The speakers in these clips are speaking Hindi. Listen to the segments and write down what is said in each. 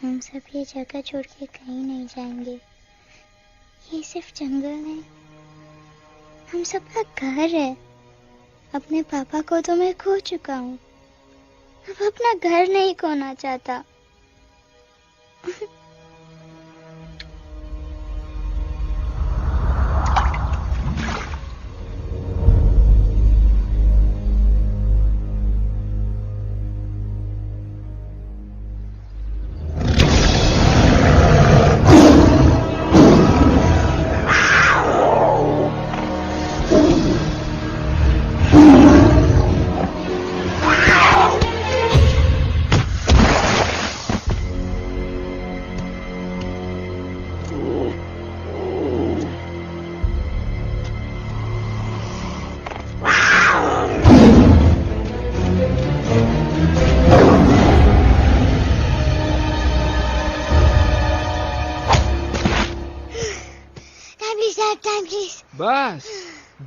हम सब ये जगह छोड़ के कहीं नहीं जाएंगे। ये सिर्फ जंगल नहीं, हम सबका घर है। अपने पापा को तो मैं खो चुका हूँ, अब अपना घर नहीं खोना चाहता। Time, please. बस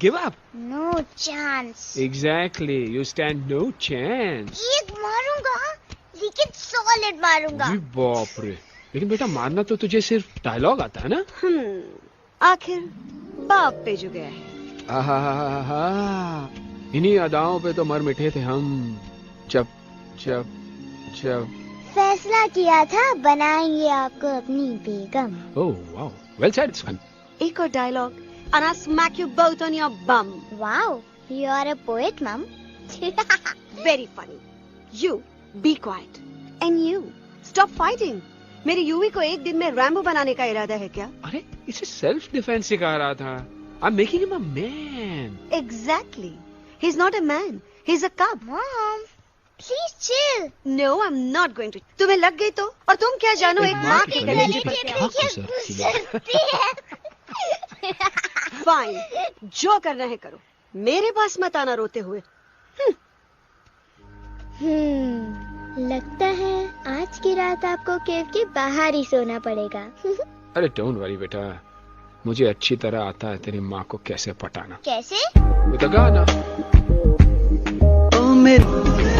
give up. No chance. Exactly, you stand no chance. एक मारूंगा, लेकिन सॉलिड मारूंगा। जी बाप रे, लेकिन बेटा मारना तो तुझे सिर्फ डायलॉग आता है ना? आखिर बाप पे जो गया है। आहा, इन्हीं अदाओं पे तो मर मिटे थे हम जब जब जब फैसला किया था बनाएंगे आपको अपनी बेगम। Oh wow, well said, it's fun. एक और dialogue and I'll smack you both on your bum. Wow, you are a poet, Mom. Very funny. You be quiet and you stop fighting. मेरी यूवी को एक दिन में रैम्बो बनाने का इरादा है क्या? अरे इसे सेल्फ डिफेंस सिखा रहा था। I'm making him a man. Exactly. He's not a man. He's a cub. Mom, please chill. No, I'm not going to. तुम्हें लग गई तो? और तुम क्या जानो एक माँ के कलेजे पर क्या? फाइन, जो करना है करो, मेरे पास मत आना रोते हुए। लगता है आज की रात आपको केव के बाहर ही सोना पड़ेगा। अरे डोंट वरी बेटा, मुझे अच्छी तरह आता है तेरी माँ को कैसे पटाना। कैसे? With a गाना। ओ मेरे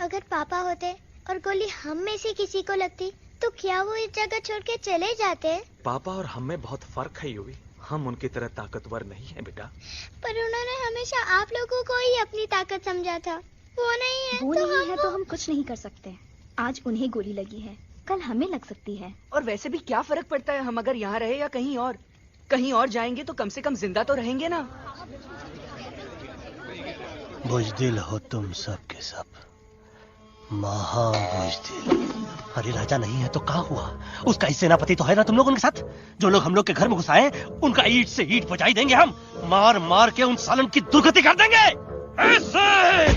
अगर पापा होते और गोली हम में से किसी को लगती तो क्या वो इस जगह छोड़ के चले जाते? पापा और हम में बहुत फर्क है यूवी। हम उनकी तरह ताकतवर नहीं है बेटा। पर उन्होंने हमेशा आप लोगों को ही अपनी ताकत समझा था। वो नहीं है वो तो नहीं है तो हम कुछ नहीं कर सकते। आज उन्हें गोली लगी है, कल हमें लग सकती है। और वैसे भी क्या फर्क पड़ता है हम अगर यहाँ रहे या कहीं और? कहीं और जाएंगे तो कम से कम जिंदा तो रहेंगे ना। बुज़दिल हो तुम सब के सब, महाबुज़दिल। अरे राजा नहीं है तो क्या हुआ? उसका ही सेनापति तो है ना तुम लोग उनके साथ। जो लोग हम लोग के घर में घुसाए उनका ईंट से ईंट बजाई देंगे हम। मार मार के उन सालन की दुर्गति कर देंगे ऐसे।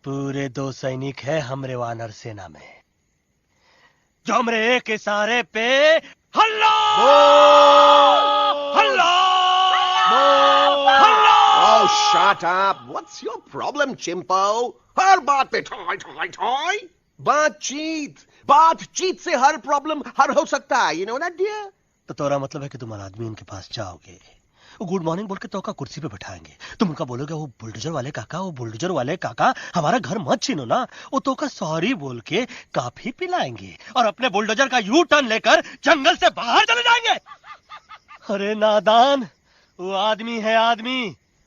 पूरे 2 सैनिक है हमरे वानर सेना में जो हमरे एक इशारे पे हल्ला हल्ला हल्ला। Oh, shut up! What's your problem, चिंपो? हर बात पे ठोय ठोय ठोय। बातचीत से हर प्रॉब्लम हल हो सकता है। You know that, dear? तो तोरा मतलब है कि तुम आदमी उनके पास जाओगे, गुड मॉर्निंग बोल के तो का कुर्सी पे बैठाएंगे। तुम उनका बोलोगे वो बुलडोजर वाले काका हमारा घर मत छीनो ना। वो तो का सॉरी बोल के काफी पिलाएंगे और अपने बुलडोजर का यू टर्न लेकर जंगल से बाहर चले जाएंगे। अरे नादान, वो आदमी है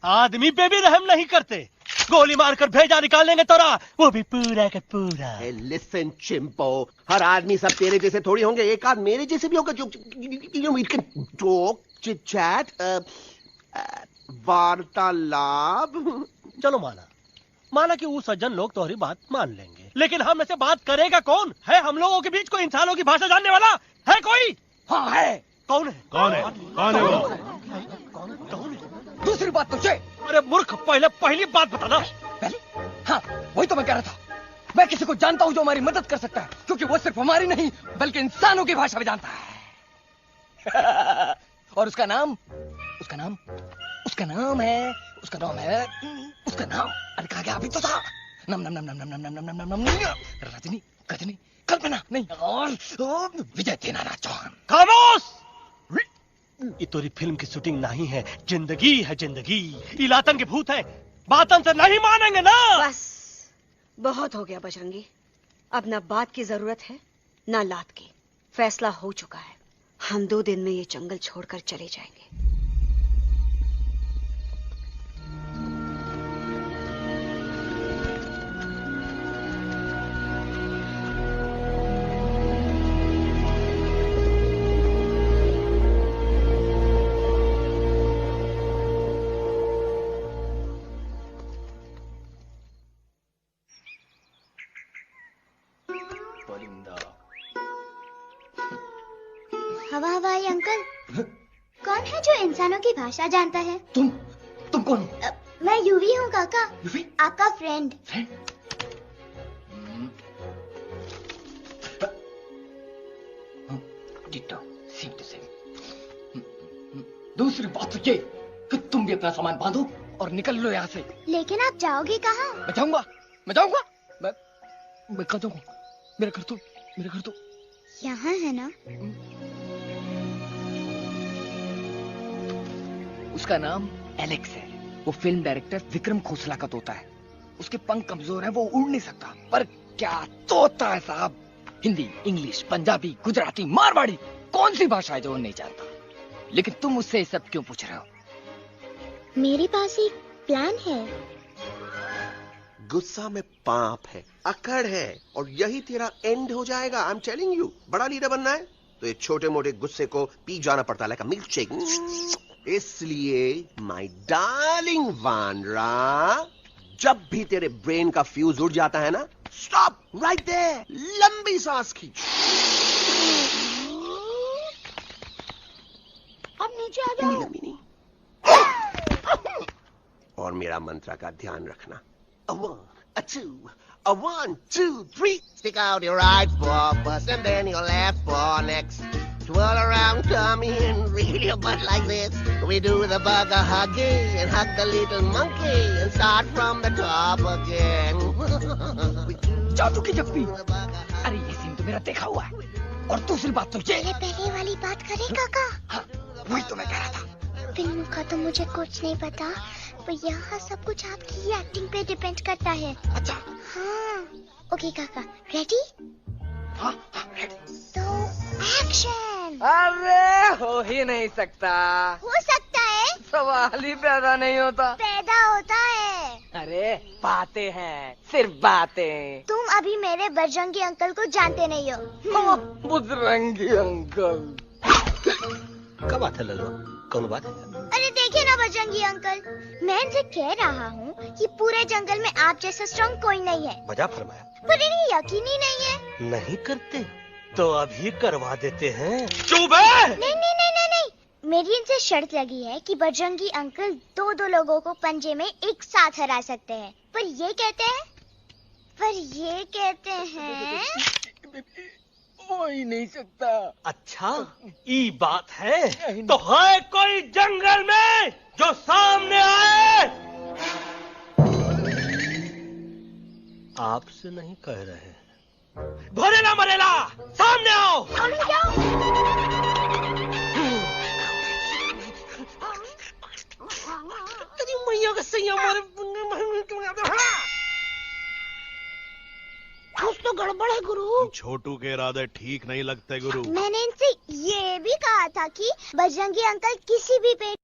आदमी पे भी रहम नहीं करते। गोली मारकर भेजा निकाल लेंगे तोरा, वो भी पूरा का पूरा। Hey, listen, चिंपो, हर आदमी सब तेरे जैसे थोड़ी होंगे। एक आध मेरे जैसे भी होगा जो we can talk, chit chat, वार्तालाप। चलो माना कि वो सज्जन लोग तुम्हारी बात मान लेंगे, लेकिन हम में से बात करेगा कौन? है हम लोगों के बीच कोई इंसानों की भाषा जानने वाला है कोई? हाँ है। कौन है वो? दूसरी बात तुझे। अरे मूर्ख, पहली बात बताना। पहले? हाँ, वही तो मैं कह रहा था। मैं किसी को जानता हूँ जो हमारी मदद कर सकता है, क्योंकि वो सिर्फ हमारी नहीं बल्कि इंसानों की भाषा भी जानता है। और उसका नाम है अरे कहा गया अभी तो था। नम रजनी गजनी कल्पना नहीं और विजय देनाराज चौहान। खामोश! ये तोरी फिल्म की शूटिंग नहीं है, जिंदगी है जिंदगी। इलातन के भूत है, बातन से नहीं मानेंगे ना। बस बहुत हो गया बजरंगी। अब ना बात की जरूरत है ना लात की। फैसला हो चुका है। हम 2 दिन में ये जंगल छोड़कर चले जाएंगे। हवाई अंकल, कौन है जो इंसानों की भाषा जानता है? तुम कौन हो? मैं यूवी हूँ काका। यूवी? आपका friend. Ditto, same to same. दूसरी बात तो ये कि तुम भी अपना सामान बांधो और निकल लो यहाँ से। लेकिन आप जाओगे कहाँ? मैं जाऊंगा। मैं कहाँ जाऊंगा? मेरा घर तो यहाँ है ना? उसका नाम एलेक्स है। वो फिल्म डायरेक्टर विक्रम खोसला का तोता है। उसके पंख कमजोर हैं, वो उड़ नहीं सकता। पर क्या तोता है साहब। हिंदी, इंग्लिश, पंजाबी, गुजराती, मारवाड़ी, कौन सी भाषा है जो वो नहीं जानता। लेकिन तुम उससे ये सब क्यों पूछ रहे हो? मेरे पास एक प्लान है। गुस्सा में पाप है, अकड़ है, और यही तेरा एंड हो जाएगा। आई एम टेलिंग यू। बड़ा लीडर बनना है तो ये छोटे मोटे गुस्से को पी जाना पड़ता है, लाइक अ मिल्क शेक। इसलिए माय डार्लिंग वानरा, जब भी तेरे ब्रेन का फ्यूज उड़ जाता है ना, स्टॉप राइट देयर, लंबी सांस खींच। अब नीचे आ जाओ। लंबी और मेरा मंत्र का ध्यान रखना। A 1, a 2, a 1, 2, 3. Stick out your right paw first and then your left paw next. Twirl around, tummy and reel your butt like this. We do the bugger hugging and hug the little monkey and start from the top again. जादू की जप्पी। अरे ये सीन तो मेरा देखा हुआ है। और दूसरी बात तो ये। पहले वाली बात करें काका? हाँ, वही तो मैं कह रहा था। फिल्म का तो मुझे कुछ नहीं पता, पर यहाँ सब कुछ आपकी ही एक्टिंग पे डिपेंड करता है। अच्छा। हाँ। ओके काका, रेडी? हाँ हाँ रेडी। तो एक्शन। अरे हो ही नहीं सकता। हो सकता है। सवाल ही पैदा नहीं होता। पैदा होता है। अरे बातें हैं, सिर्फ बातें। तुम अभी मेरे बजरंगी अंकल को जानते नहीं हो। बजरंगी अंकल। क्या बात है लल्लू, कौन बात है? अरे देखिए ना बजरंगी अंकल, मैं इनसे कह रहा हूँ कि पूरे जंगल में आप जैसा स्ट्रॉन्ग कोई नहीं है। बजा फरमाया। पर इन्हें यकीन ही नहीं है। नहीं करते तो अभी करवा देते हैं। चुप है। नहीं नहीं नहीं नहीं नहीं, मेरी इनसे शर्त लगी है कि बजरंगी अंकल दो लोगों को पंजे में एक साथ हरा सकते हैं। पर ये कहते हैं हो ही नहीं सकता। अच्छा ये बात है तो है कोई जंगल में जो सामने आए? आपसे नहीं कह रहे, भरेला मरेला सामने आओ। मैया का सैया मारे कुछ तो गड़बड़ है गुरु। छोटू के इरादे ठीक नहीं लगते गुरु। मैंने इनसे ये भी कहा था कि बजरंगी अंकल किसी भी पेड़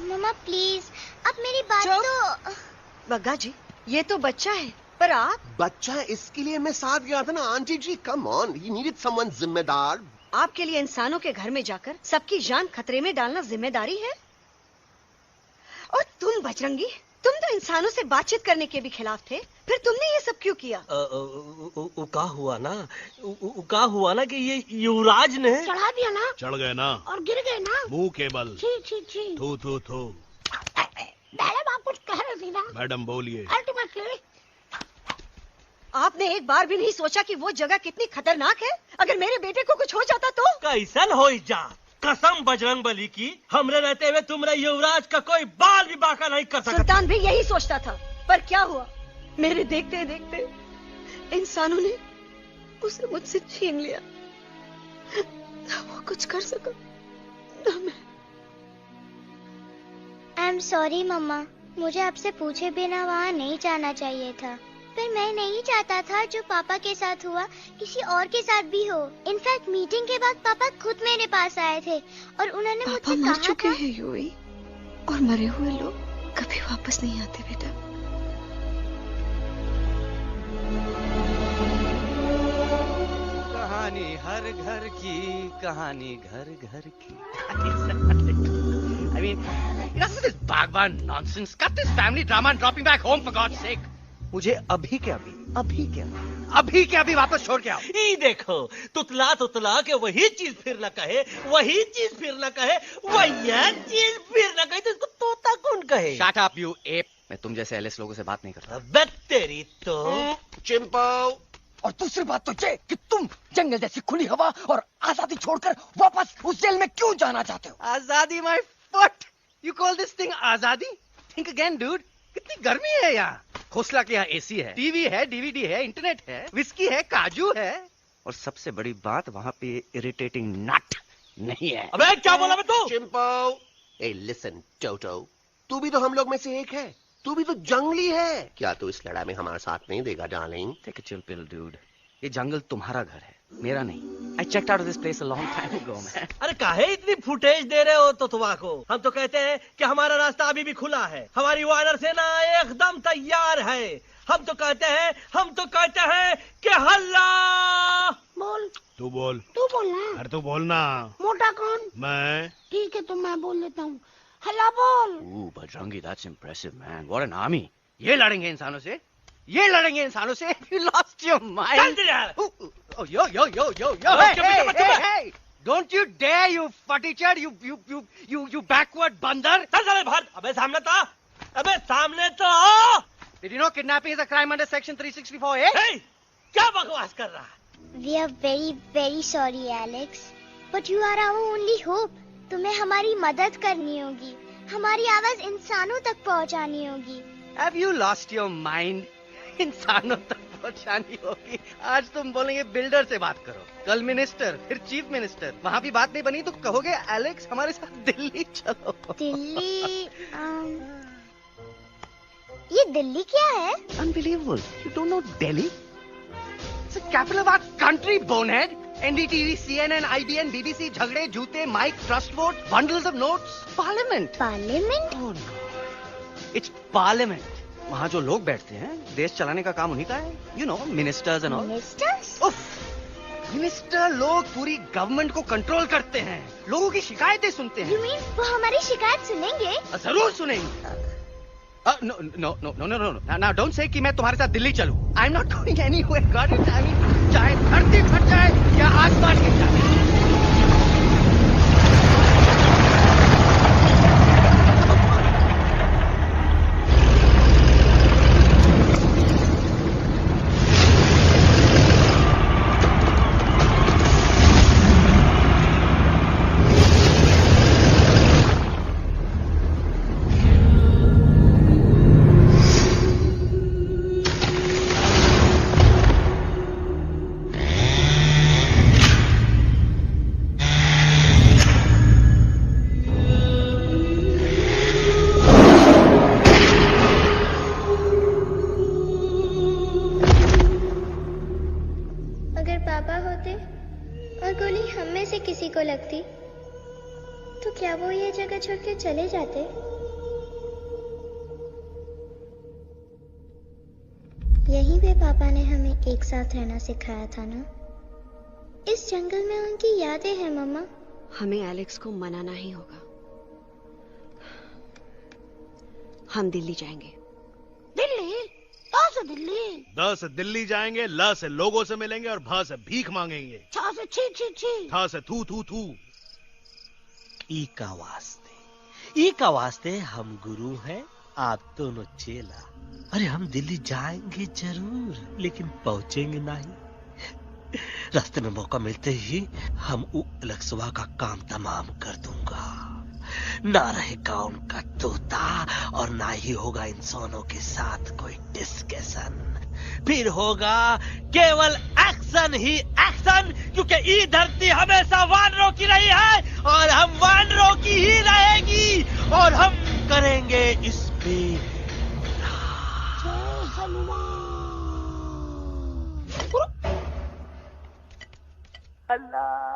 मम्मा प्लीज, अब मेरी बात चुप। तो। बग्गा जी, ये तो बच्चा है, पर आप? बच्चा, इसके लिए मैं साथ गया था ना aunty ji. Come on, he needed someone जिम्मेदार। आपके लिए इंसानों के घर में जाकर सबकी जान खतरे में डालना जिम्मेदारी है? और तुम बजरंगी, तुम तो इंसानों से बातचीत करने के भी खिलाफ थे, फिर तुमने ये सब क्यों किया? का हुआ ना कि ये युवराज ने चढ़ा दिया ना, चढ़ गए ना और गिर गए ना। मुंह के बल। छी छी छी। थू थू थू। मैडम आप कुछ कह रही थी ना? मैडम बोलिए। अल्टीमेटली आपने एक बार भी नहीं सोचा कि वो जगह कितनी खतरनाक है? अगर मेरे बेटे को कुछ हो जाता तो? कैसन हो जा, कसम बजरंग बली की, हमरे रहते हुए तुमरे युवराज का कोई बाल भी बाका नहीं कर सकता। सुल्तान भी यही सोचता था, पर क्या हुआ? मेरे देखते देखते इंसानों ने उसे मुझसे छीन लिया। ना वो कुछ कर सका, ना मैं। आई एम सॉरी मम्मा, मुझे आपसे पूछे बिना वहाँ नहीं जाना चाहिए था। पर मैं नहीं चाहता था जो पापा के साथ हुआ किसी और के साथ भी हो। इनफैक्ट मीटिंग के बाद पापा खुद मेरे पास आए थे और उन्होंने मुझसे मर कहा चुके था हैं यूई, और मरे हुए लोग कभी वापस नहीं आते बेटा। कहानी हर घर की, कहानी घर घर की। I mean, enough of this Bhagwan nonsense. Cut this family drama and drop me back home for God's sake. मुझे अभी के अभी वापस छोड़ के आओ। ये देखो, तुतला तुतला के वही चीज फिर न कहे, वही चीज फिर न कहे, वही चीज फिर न कहे, तो इसको तोता कौन कहे? Shut up, you ape. मैं तुम जैसे एलिस लोगों से बात नहीं करता। अबे तेरी तो। चिंपो। और दूसरी बात तो ये कि तुम जंगल जैसी खुली हवा और आजादी छोड़कर वापस उस जेल में क्यों जाना चाहते हो? आजादी my foot. You call this thing आजादी? Think again, dude. कितनी गर्मी है यहाँ। खोसला के यहाँ एसी है, टीवी है, डीवीडी है, इंटरनेट है, विस्की है, काजू है, और सबसे बड़ी बात वहाँ पे इरिटेटिंग नट नहीं है। अबे क्या बोला मैं तू? चिंपो। ए लिसन टोटो, तू भी तो हम लोग में से एक है। तू भी तो जंगली है। क्या तू इस लड़ाई में हमारा साथ नहीं देगा darling? Take a chill pill, dude. ये जंगल तुम्हारा घर है, मेरा नहीं। I checked out of this place a long time ago, man. अरे काहे इतनी फुटेज दे रहे हो तुतवा को? हम तो कहते हैं कि हमारा रास्ता अभी भी खुला है, हमारी वानर सेना एकदम तैयार है। हम तो कहते हैं कि हल्ला। बोल। तू बोल। तू बोलना। अरे तू बोलना। मोटा कौन? मैं। ठीक है, तो मैं बोल लेता हूँ। हल्ला बोल। Ooh, Bajrangi, that's impressive, man. What an army. ये लड़ेंगे इंसानों से? ये लड़ेंगे इंसानों से? You lost your mind. Oh, yo. Hey. Don't you dare, you futichard, you backward बंदर. चल बाहर। अबे सामने तो आओ। Did you know kidnapping is a crime under section 364A? Hey, क्या बकवास कर रहा है? We are very very sorry Alex, but you are our only hope. तुम्हें हमारी मदद करनी होगी, हमारी आवाज इंसानों तक पहुंचानी होगी। Have you lost your mind? इंसानों तक पहुंचानी होगी। आज तुम बोलेंगे बिल्डर से बात करो, कल मिनिस्टर, फिर चीफ मिनिस्टर। वहाँ भी बात नहीं बनी तो कहोगे एलेक्स हमारे साथ दिल्ली चलो। दिल्ली ये दिल्ली क्या है? Unbelievable. You don't know Delhi? It's the capital of our country, bonehead. NDTV, CNN, IBN, BBC, झगड़े, जूते, mike, trust vote, bundles of notes, parliament. Parliament? Oh no. It's parliament. वहाँ जो लोग बैठते हैं, देश चलाने का काम उन्हीं का है। You know, ministers and all. Ministers? उफ, मिनिस्टर लोग पूरी गवर्नमेंट को कंट्रोल करते हैं, लोगों की शिकायतें सुनते You हैं। mean वो हमारी शिकायत सुनेंगे? जरूर सुनेंगे। No. Now don't say कि मैं तुम्हारे साथ दिल्ली चलूं. I'm not going anywhere. Got it? I mean, चाहे धरती फट जाए या आसमान गिर जाए। जगह छोड़ के चले जाते। यहीं पे पापा ने हमें एक साथ रहना सिखाया था ना। इस जंगल में उनकी यादें हैं मम्मा। हमें एलेक्स को मनाना ही होगा। हम दिल्ली जाएंगे। दिल्ली? कहाँ से दिल्ली? द से दिल्ली जाएंगे, ल से लोगों से मिलेंगे और भ से भीख मांगेंगे, छ से छी छी छी, थ से थू थू थू। ई का वास्ते हम गुरु हैं, आप दोनों चेला। अरे हम दिल्ली जाएंगे जरूर, लेकिन पहुंचेंगे नहीं। रास्ते में मौका मिलते ही हम अलक्सवा का काम तमाम कर दूंगा। ना रहेगा उनका तोता और ना ही होगा इंसानों के साथ कोई डिस्कशन। फिर होगा केवल एक्शन ही एक्शन, क्योंकि ये धरती हमेशा वानरों की रही है और हम वानरों की ही रहेगी, और हम करेंगे इस पे जय हनुमान। अल्लाह।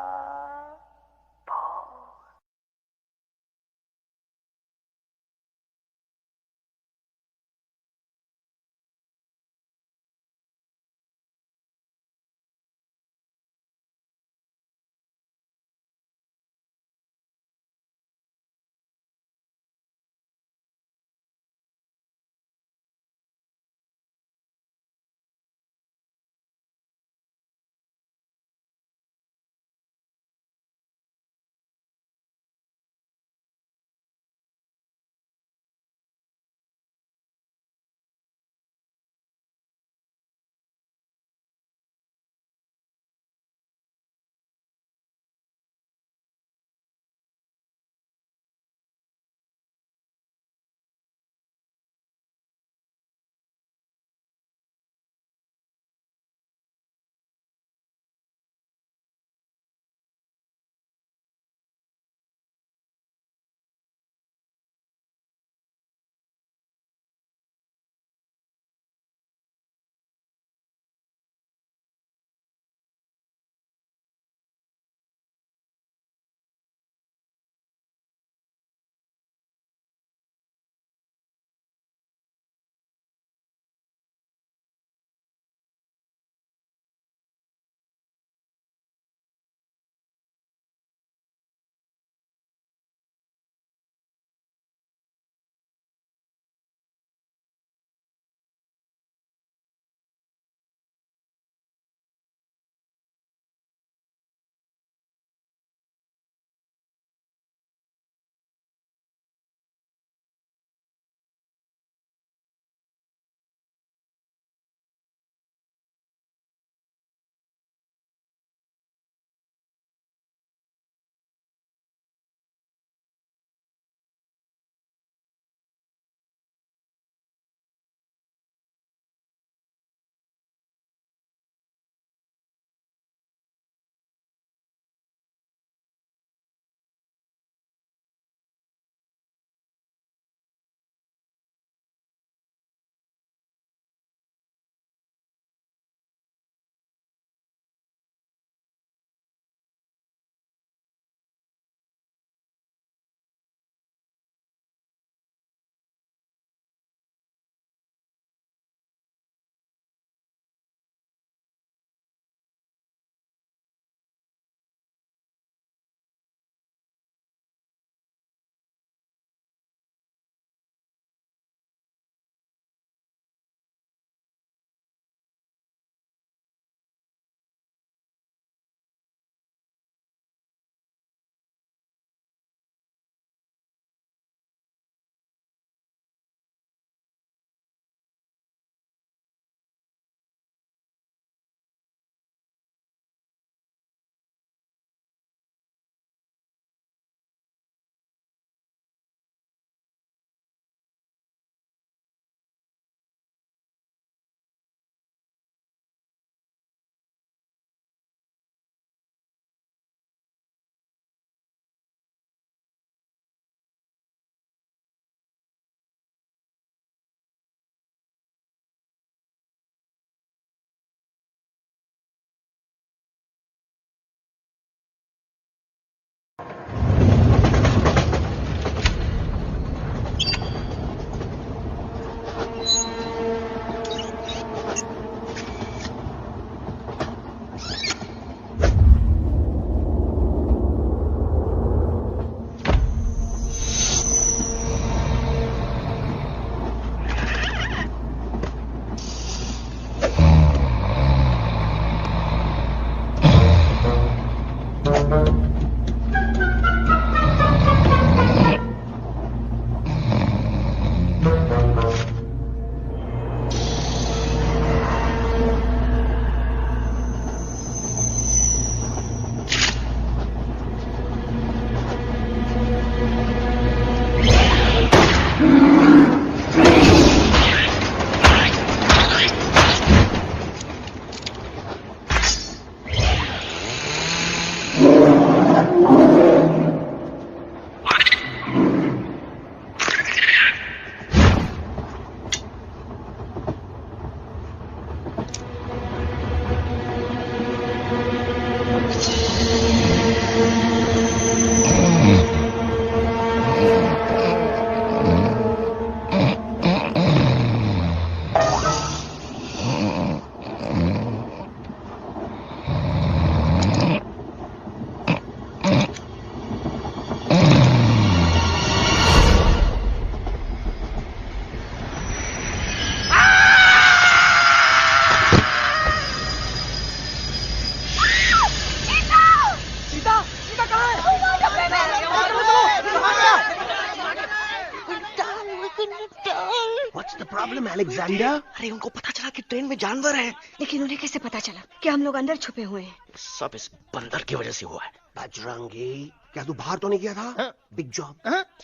Problem Alexander? अरे उनको पता चला कि ट्रेन में जानवर है। लेकिन उन्हें कैसे पता चला कि हम लोग अंदर छुपे हुए हैं? सब इस बंदर की वजह से हुआ है। बजरंगी, क्या तू बाहर तो नहीं गया था? Big job,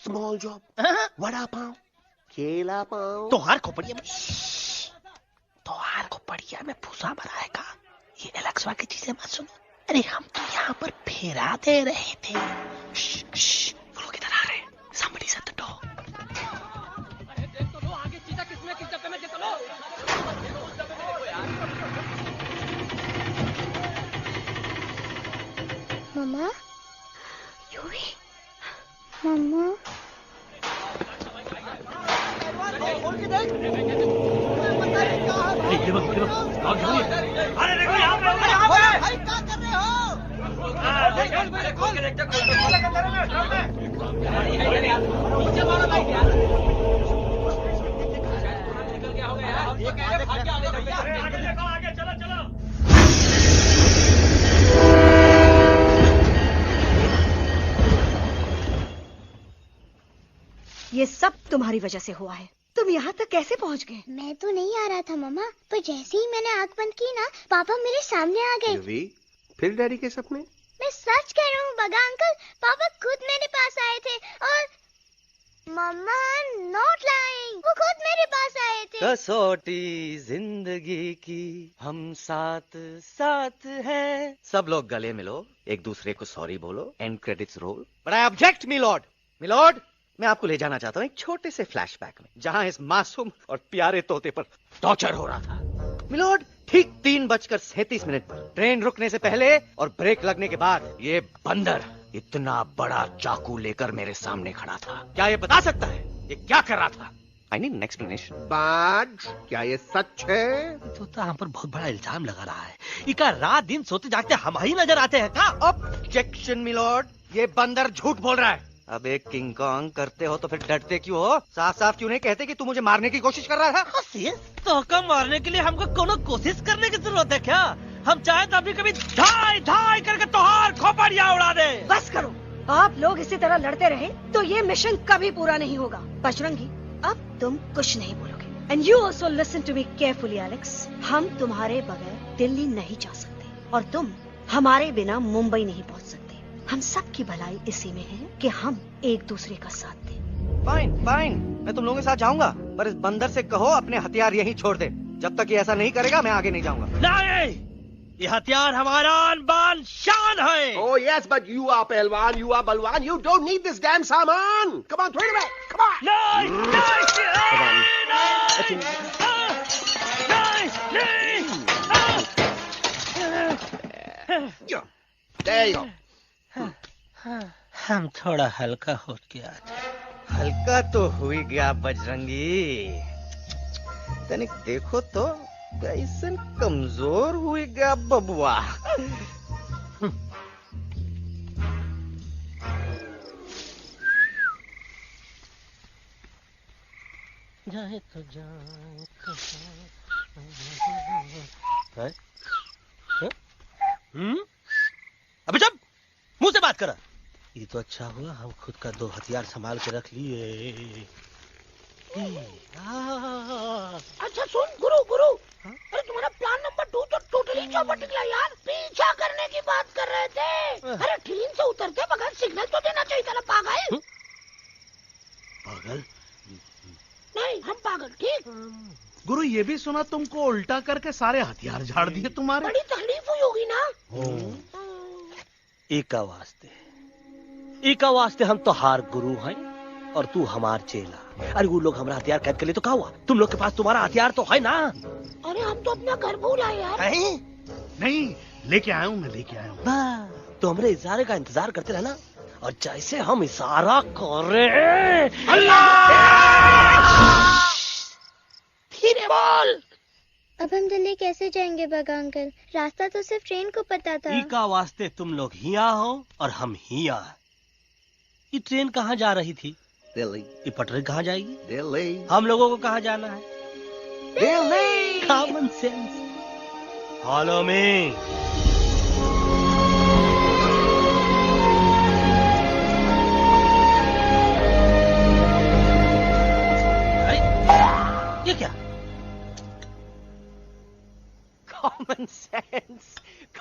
small job, vada pav, केला पाव। तोहार को बढ़िया में भूसा बनाएगा। ये एलेक्सा की चीजें मत सुनो। अरे हम तो यहाँ पर फेरा दे रहे थे। वो लोग इधर आ रहे हैं। Somebody shut the door. मम्मा, यूवी, मम्मा, अरे देखो यहाँ पे, भाई क्या कर रहे हो? ये सब तुम्हारी वजह से हुआ है। तुम यहाँ तक कैसे पहुँच गए? मैं तो नहीं आ रहा था मम्मा, पर जैसे ही मैंने आंख बंद की ना, पापा मेरे सामने आ गए। यूवी, फिर डैडी के सपने? मैं सच कह रहा हूँ बगा अंकल, पापा खुद मेरे पास आए थे और मम्मा नॉट लाइंग, वो खुद मेरे पास आए थे। कसौटी जिंदगी की हम साथ साथ हैं। सब लोग गले मिलो, एक दूसरे को सॉरी बोलो, and credits roll. But I object milord, मैं आपको ले जाना चाहता हूँ एक छोटे से फ्लैशबैक में, जहाँ इस मासूम और प्यारे तोते पर टॉर्चर हो रहा था। मिलॉर्ड, ठीक 3:37 पर ट्रेन रुकने से पहले और ब्रेक लगने के बाद ये बंदर इतना बड़ा चाकू लेकर मेरे सामने खड़ा था। क्या ये बता सकता है ये क्या कर रहा था? I need an explanation. बाज, क्या ये सच है? तो हम पर बहुत बड़ा इल्जाम लगा रहा है। इका रात दिन सोते जागते हम ही नजर आते हैं का? ऑब्जेक्शन मिलॉर्ड, ये बंदर झूठ बोल रहा है। अब एक किंग कॉन्ग करते हो तो फिर डरते क्यों हो? साफ साफ क्यों नहीं कहते कि तू मुझे मारने की कोशिश कर रहा था? तो मारने के लिए हमको कोनो कोशिश करने की जरूरत है क्या? हम चाहे तो अभी कभी धाई धाई करके तोहार खोपड़िया उड़ा दे। बस करो, आप लोग इसी तरह लड़ते रहे तो ये मिशन कभी पूरा नहीं होगा। बजरंगी, अब तुम कुछ नहीं बोलोगे। And you also listen to me carefully Alex. हम तुम्हारे बगैर दिल्ली नहीं जा सकते और तुम हमारे बिना मुंबई नहीं पहुंच सकते। हम सब की भलाई इसी में है कि हम एक दूसरे का साथ दें। फाइन, मैं तुम लोगों के साथ जाऊंगा, पर इस बंदर से कहो अपने हथियार यहीं छोड़ दे। जब तक ये ऐसा नहीं करेगा मैं आगे नहीं जाऊंगा। नहीं, ये हथियार हमारा आन-बान शान है। Oh yes, but you are पहलवान, you are बलवान, you don't need this damn सामान. Come on, throw it away. Come on. नहीं। There you go. हम थोड़ा हल्का हो गया। हल्का तो हुई गया बजरंगी, तनिक देखो तो कैसन कमजोर हुई गया बबुआ। जाए तो जाए अबे जब मुंह से बात करा। ये तो अच्छा हुआ हम खुद का 2 हथियार संभाल के रख लिए। अच्छा सुन गुरु, अरे तुम्हारा प्लान नंबर 2 तो टोटली चौपट निकला यार। पीछा करने की बात कर रहे थे। अरे ट्रेन से उतरते बगैर सिग्नल तो देना चाहिए था ना पागल। पागल नहीं, हम पागल, ठीक। गुरु, ये भी सुना तुमको उल्टा करके सारे हथियार झाड़ दिए तुम्हारे। बड़ी तकलीफ हुई होगी ना। एका वास्ते हम तो हार गुरु हैं और तू हमार चेला। अरे वो लोग हमारा हथियार कैद कर ले तो क्या हुआ? तुम लोग के पास तुम्हारा हथियार तो है ना। अरे हम तो अपना घर भूल आए यार। नहीं, लेके आया हूँ, मैं लेके आया हूँ। तो हमारे इशारे का इंतजार करते रहना और जैसे हम इशारा कर रहे धीरे बोल। अब हम दिल्ली कैसे जाएंगे बगा अंकल? रास्ता तो सिर्फ ट्रेन को पता था। एका वास्ते तुम लोग हिया हो और हम हिया। ये ट्रेन कहाँ जा रही थी? दिल्ली। ये पटरी कहाँ जाएगी? दिल्ली। हम लोगों को कहाँ जाना है? Delhi. Common sense. Follow me. ये क्या?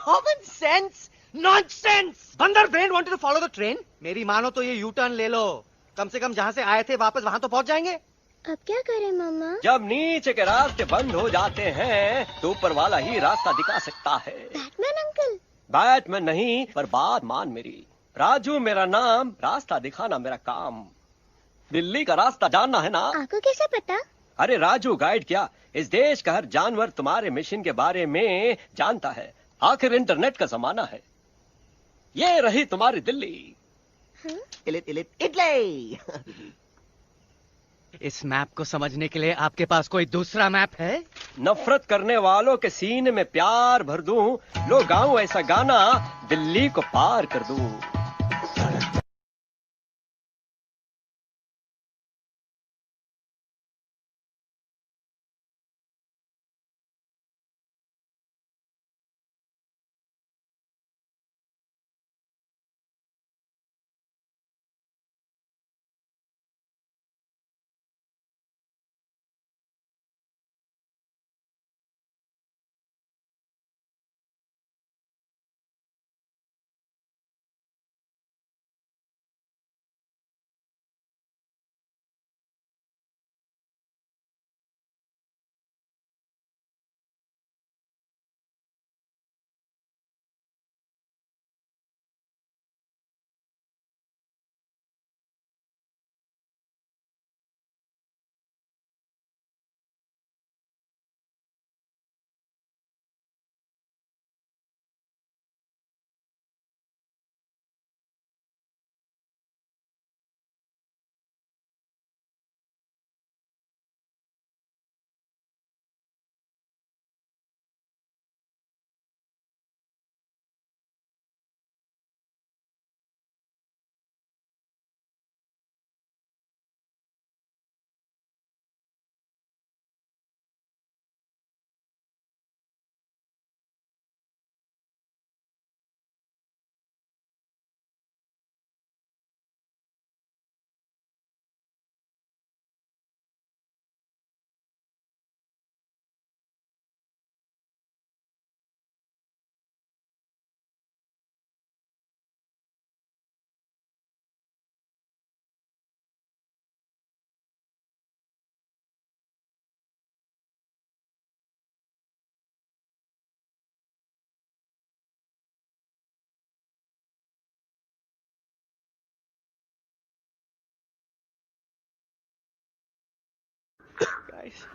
Common sense, nonsense. बंदर brain wanted to follow the train. मेरी मानो तो ये यू टर्न ले लो, कम से कम जहाँ से आए थे वापस वहाँ तो पहुँच जाएंगे। अब क्या करें मामा? जब नीचे के रास्ते बंद हो जाते हैं तो ऊपर वाला ही रास्ता दिखा सकता है। Batman uncle? बैटमैन नहीं, पर बात मान मेरी। राजू मेरा नाम, रास्ता दिखाना मेरा काम। दिल्ली का रास्ता जानना है ना? आपको कैसे पता? अरे राजू गाइड क्या, इस देश का हर जानवर तुम्हारे मिशन के बारे में जानता है। आखिर इंटरनेट का जमाना है। ये रही तुम्हारी दिल्ली। इटली। इस मैप को समझने के लिए आपके पास कोई दूसरा मैप है? नफरत करने वालों के सीने में प्यार भर दूं, लो गाऊं ऐसा गाना, दिल्ली को पार कर दूं।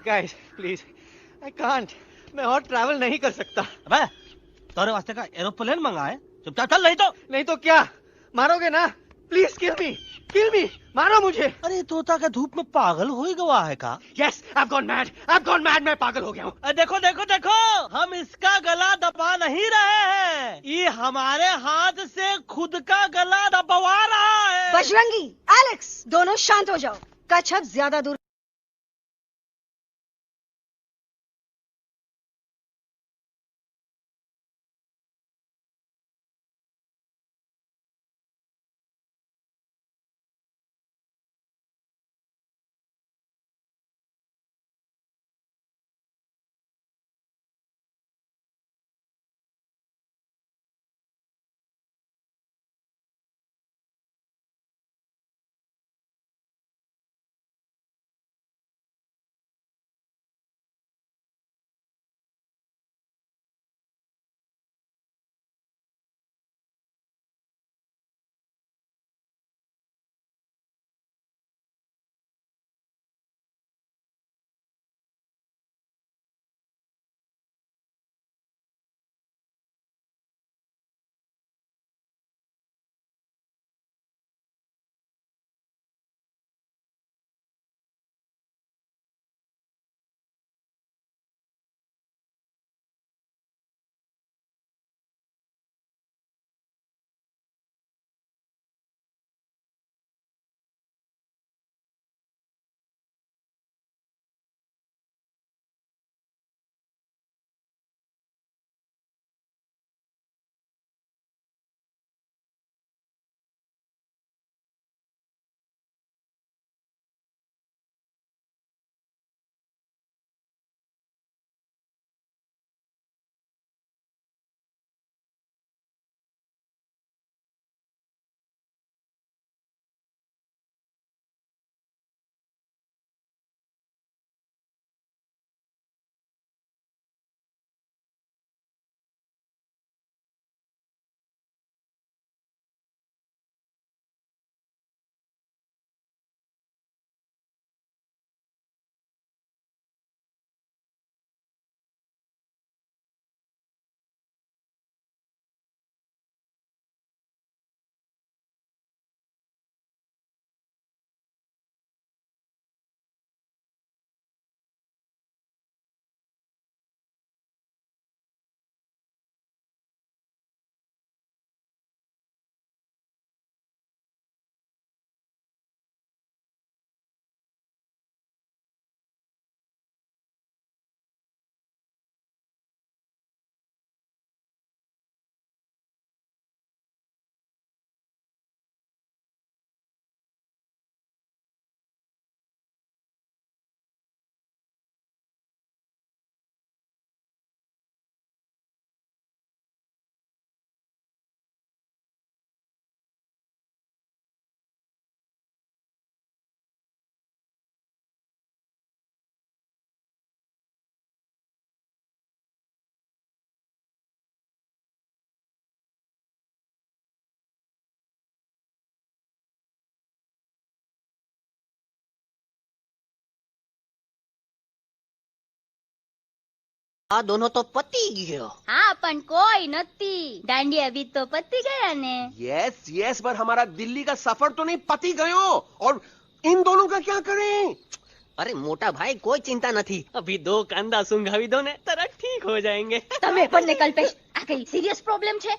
Guys, please, I can't. मैं और ट्रैवल नहीं कर सकता। अबे, तोरे वास्ते का एरोप्लेन मंगाए, चुपचाप चल, नहीं तो क्या मारोगे ना? प्लीज किल मी, मारो मुझे। अरे तोता के धूप में पागल हो ही गवा है का? Yes, I've gone mad, मैं पागल हो गया हूँ। देखो, हम इसका गला दबा नहीं रहे हैं, ये हमारे हाथ से खुद का गला दबवा रहा है। बजरंगी, एलेक्स, दोनों शांत हो जाओ। कच्छप ज्यादा दूर આ દોનો તો પતી ગયો. हाँ पण कोई नती दांडिया भी तो पति गया ने. यस यस, पर हमारा दिल्ली का सफर तो नहीं पति गयो. और इन दोनों का क्या करें? અરે મોટા ભાઈ કોઈ ચિંતા નથી. અભી 2 કાંદા સુંઘાવી દો ને તરત ઠીક હો જાયેંગે. તમે પણ કલ્પેશ આ કઈ સિરિયસ પ્રોબ્લેમ છે?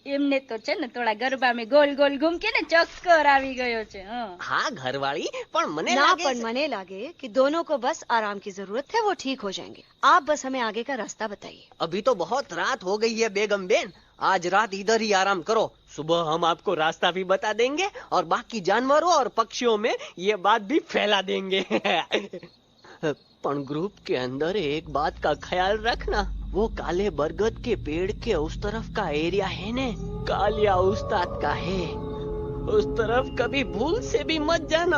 એમને તો છે ને થોડા ગરબામાં ગોલ ગોલ ઘૂમ કે ને ચક્કર આવી ગયો છે. હા ઘરવાળી, પણ મને ना લાગે पर मने लागे कि दोनों को बस आराम की जरूरत है, वो ठीक हो जाएंगे. आप बस हमें आगे का रास्ता बताइए. अभी तो बहुत रात हो गई है बेगम बेन. आज रात इधर ही आराम करो. सुबह हम आपको रास्ता भी बता देंगे और बाकी जानवरों और पक्षियों में ये बात भी फैला देंगे. पण ग्रुप के अंदर एक बात का ख्याल रखना. वो काले बरगद के पेड़ के उस तरफ का एरिया है ने, कालिया उस्ताद का है. उस तरफ कभी भूल से भी मत जाना.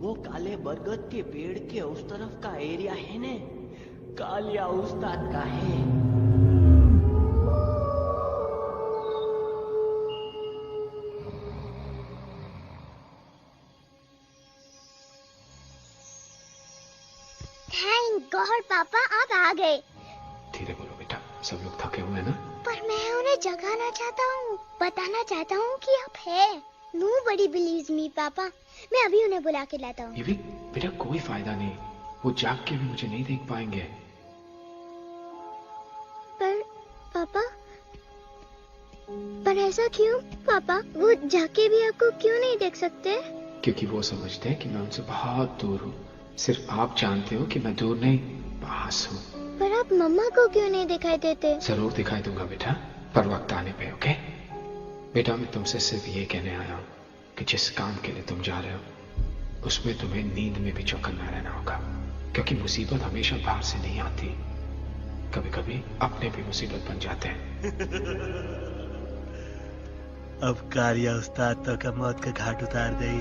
वो काले बरगद के पेड़ के उस तरफ का एरिया है ने, कालिया उस्ताद का है. थैंक गॉड पापा आप आ गए. धीरे बोलो बेटा, सब लोग थके हुए हैं ना. पर मैं उन्हें जगाना चाहता हूँ, बताना चाहता हूँ कि आप है. Nobody believes me पापा. मैं अभी उन्हें बुला के लाता हूँ. ये भी बेटा कोई फायदा नहीं, वो जाग के भी मुझे नहीं देख पाएंगे. पर ऐसा क्यों पापा? वो जाके भी आपको क्यों नहीं देख सकते? क्योंकि वो समझते हैं कि मैं उनसे बहुत दूर हूँ. सिर्फ आप जानते हो कि मैं दूर नहीं, पास हूँ. पर आप मम्मा को क्यों नहीं दिखाई देते? जरूर दिखाई दूंगा बेटा, पर वक्त आने पे. ओके बेटा, मैं तुमसे सिर्फ ये कहने आया हूँ कि जिस काम के लिए तुम जा रहे हो उसमें तुम्हें नींद में भी चौकन्ना रहना होगा. क्योंकि मुसीबत हमेशा बाहर से नहीं आती, कभी कभी अपने भी मुसीबत बन जाते हैं. अब कालिया उस्ताद तो का मौत का घाट उतार गई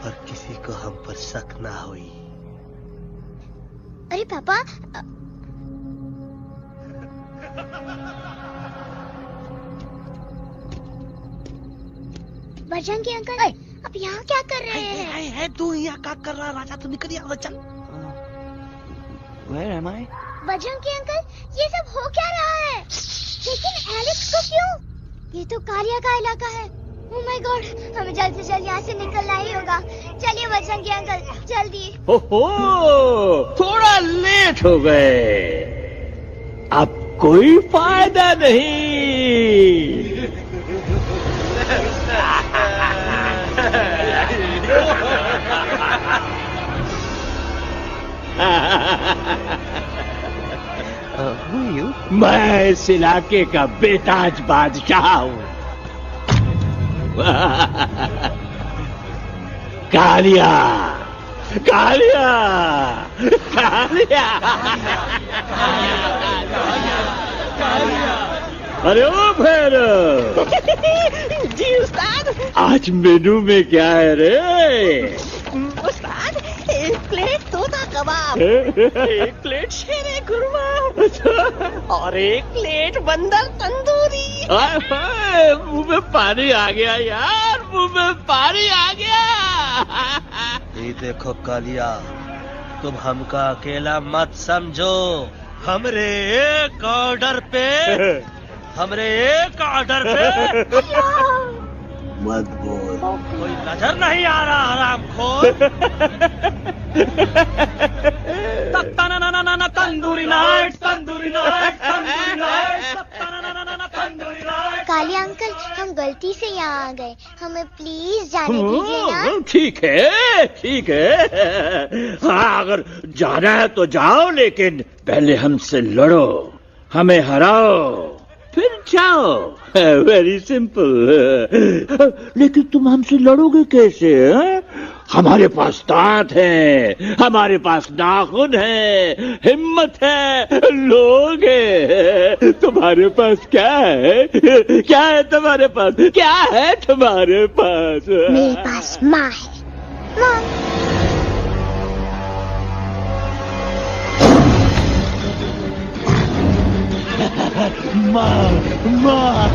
और किसी को हम पर शक ना हुई. अरे पापा बजरंगी अंकल, अब यहाँ क्या कर रहे हैं? है तू यहाँ क्या कर रहा? राजा तू निकल यहाँ, चल. Where am I? Bajrangi uncle, ये सब हो क्या रहा है? लेकिन एलेक्स को क्यों? ये तो कालिया का इलाका है. ओह माय गॉड, हमें जल्द से जल्द यहाँ से निकलना ही होगा. चलिए बजरंगी अंकल, जल्दी. ओहो, थोड़ा लेट हो गए. अब कोई फायदा नहीं. Who are you? मैं इस इलाके का बेताज बादशाह हूँ. कालिया, कालिया, कालिया. अरे ओ भैरव. जी उस्ताद. आज मेनू में क्या है रे? उस्ताद, 1 प्लेट तोता कबाब, 1 प्लेट शेरे कुरमा और 1 प्लेट बंदर तंदूरी. मुंह में पानी आ गया यार, मुंह में पानी आ गया. ये देखो कालिया, तुम हमका अकेला मत समझो. हमरे एक ऑर्डर पे मत बोल. कोई नजर नहीं आ रहा हरामखोर. Tandoori night, tandoori night, tandoori night, tandoori night. Kalia uncle, हम गलती से यहाँ आ गए, हमें प्लीज जाने दीजिए ना. ठीक है, ठीक है. हाँ, अगर जाना है तो जाओ, लेकिन पहले हमसे लड़ो, हमें हराओ, फिर जाओ. Very simple. लेकिन तुम हमसे लड़ोगे कैसे? हमारे पास दांत है, हमारे पास नाखून है, हिम्मत है, लोग है. तुम्हारे पास क्या है? क्या है तुम्हारे पास? क्या है तुम्हारे पास? मेरे पास माँ है. माँ, माँ.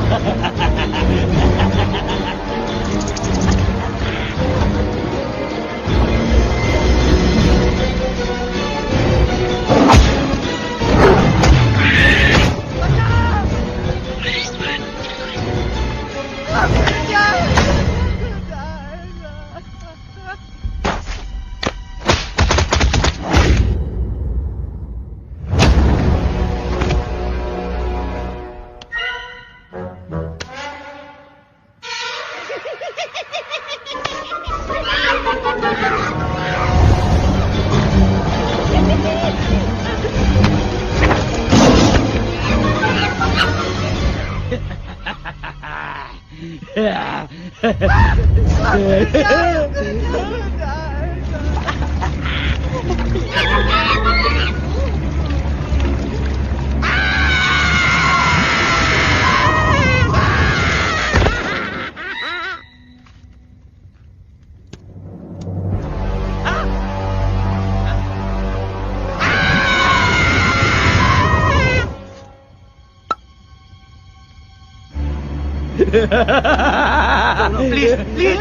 प्लीज प्लीज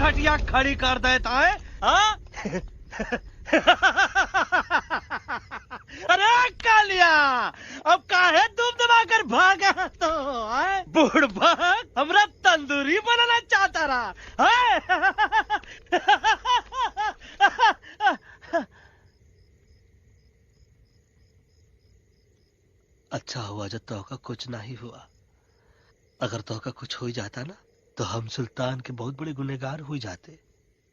घटिया खड़ी कर देता है। अरे कालिया, अब काहे तुम दबाकर भागा तो बुढ़बा हमरा तंदूरी बनाना चाहता रहा। अच्छा हुआ जब तोहका कुछ नहीं हुआ। अगर तोहका कुछ हो जाता ना तो हम सुल्तान के बहुत बड़े गुनहगार हो जाते।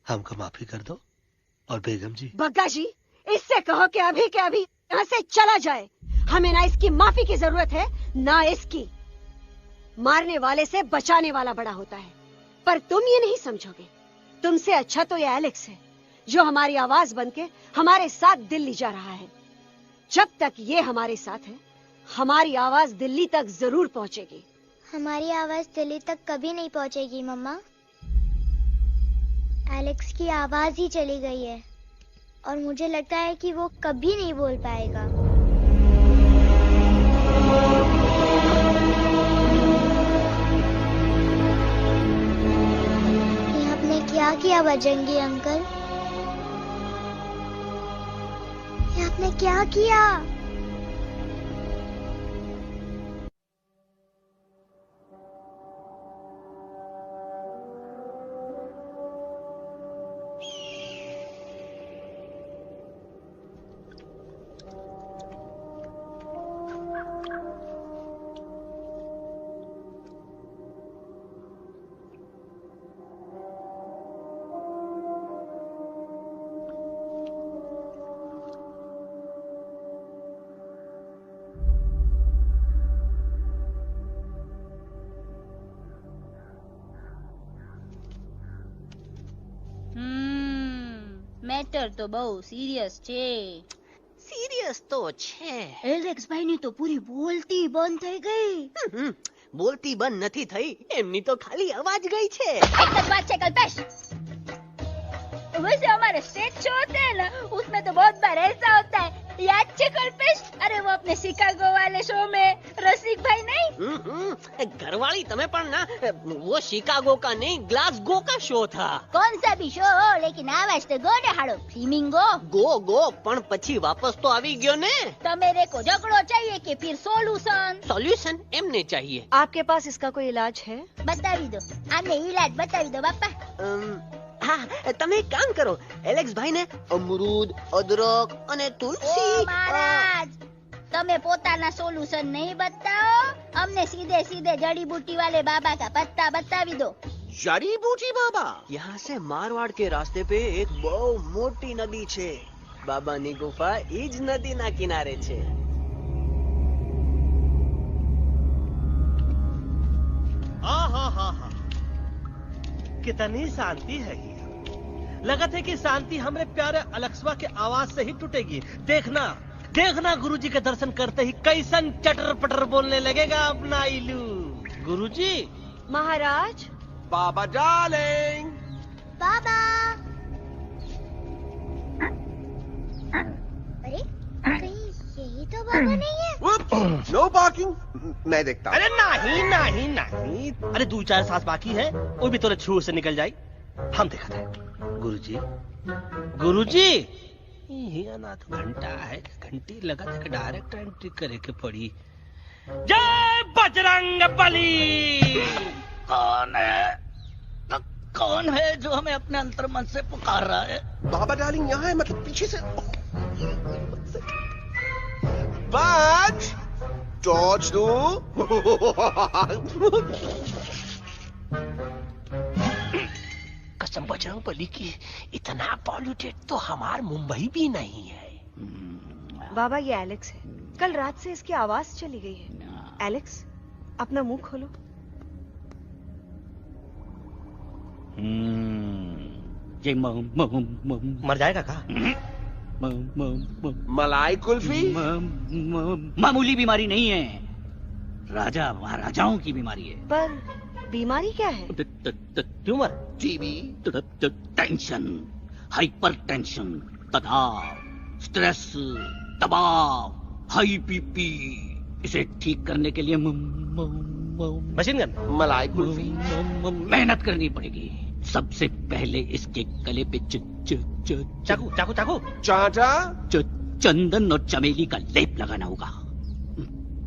हमको माफी कर दो। और बेगम जी, बग्गा जी, इससे कहो कि अभी के अभी यहाँ से चला जाए। हमें ना इसकी माफी की जरूरत है ना इसकी। मारने वाले से बचाने वाला बड़ा होता है, पर तुम ये नहीं समझोगे। तुमसे अच्छा तो ये एलेक्स है जो हमारी आवाज बनके हमारे साथ दिल्ली जा रहा है। जब तक ये हमारे साथ है हमारी आवाज दिल्ली तक जरूर पहुंचेगी। हमारी आवाज दिल्ली तक कभी नहीं पहुंचेगी मम्मा। एलेक्स की आवाज ही चली गई है और मुझे लगता है कि वो कभी नहीं बोल पाएगा। ये आपने क्या किया बजरंगी अंकल? ये आपने क्या किया? મેટર તો બહુ સિરિયસ છે। સિરિયસ તો છે। એલેક્સ ભાઈ ની તો પૂરી બોલતી બંધ થઈ ગઈ। બોલતી બંધ નથી થઈ, એમની તો ખાલી અવાજ ગઈ છે। एक तक बात है कल्पेश। वैसे हमारे स्टेज शो होते हैं ना, उसमें तो बहुत बार ऐसा होता है, याद है कल्पेश? अरे वो अपने शिकागो वाले शो में रसिक भाई नहीं? घरवाली तमें पण ना, वो शिकागो का नहीं ग्लासगो का शो था। कौन सा भी शो हो, लेकिन आवाज तो गो ने हाड़ो। फ्लेमिंगो गो गो पण પછી वापस तो આવી ગયો ने। तो मेरे को झगड़ो चाहिए कि फिर सोल्यूशन? सोल्यूशन एमने चाहिए। आपके पास इसका कोई इलाज है? बतावी दो, आने इलाज बतावी दो बापा। हाँ, તમે એક કામ કરો, એલેક્સ ભાઈ ને અમરૂદ, અદરક અને તુલસી। ओ महाराज, તમે પોતાના સોલ્યુશન नहीं बताओ, हमने सीधे सीधे जड़ी बूटी वाले बाबा का पत्ता बतावी दो। जड़ी बूटी बाबा? यहाँ से मारवाड़ के रास्ते पे एक बहु मोटी नदी छे। बाबा नी गुफा इज नदी ना किनारे छे। कितनी शांति है ये। लगत है कि शांति हमरे प्यारे अलेक्सवा के आवाज से ही टूटेगी। देखना देखना गुरुजी के दर्शन करते ही कैसन चटर पटर बोलने लगेगा अपना इलू। गुरुजी। महाराज। बाबा डार्लिंग। बाबा। अरे कहीं यही तो बाबा नहीं है? No parking. मैं देखता हूँ। अरे नहीं नहीं नहीं, अरे 2-4 सांस बाकी है, वो भी तो छू से निकल जाए। हम देखा था। गुरुजी गुरुजी ये ना तो घंटा है, घंटी लगा था, डायरेक्ट एंट्री करे के पड़ी। जय बजरंग बली। कौन है जो हमें अपने अंतर्मन से पुकार रहा है? बाबा डार्लिंग यहाँ है, मतलब पीछे से। बाज टॉर्च दो। कसम बजरंग बली की, इतना पॉल्यूटेड तो हमार मुंबई भी नहीं है। बाबा ये एलेक्स है, कल रात से इसकी आवाज चली गई है। एलेक्स अपना मुंह खोलो। ये मर जाएगा का? मलाई कुल्फी? मामूली बीमारी नहीं है, राजा महाराजाओं की बीमारी है। पर बीमारी क्या है? Tumour, TB, tension, hyper tension, तनाव, स्ट्रेस, दबाव, हाई बीपी। इसे ठीक करने के लिए मशीन गन, मलाई कुल्फी, मेहनत करनी पड़ेगी। सबसे पहले इसके गले पे चाकू चाकू चाकू चाटा, चंदन और चमेली का लेप लगाना होगा।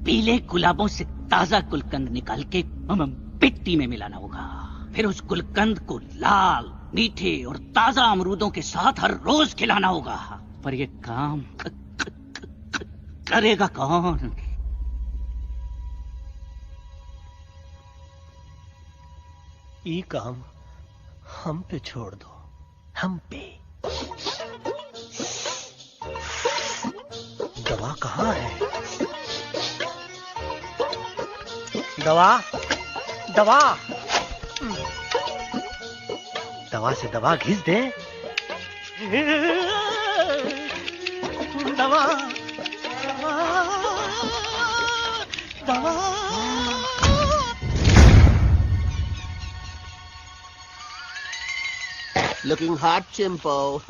पीले गुलाबों से ताजा गुलकंद निकाल के पिट्टी में मिलाना होगा। फिर उस गुलकंद को लाल, मीठे और ताजा अमरूदों के साथ हर रोज खिलाना होगा। पर ये काम करेगा कौन? ये काम हम पे छोड़ दो, हम पे। दवा कहाँ है? दवा दवा दवा से दवा घिस दे। दवा दवा। Looking hot, Chimpo.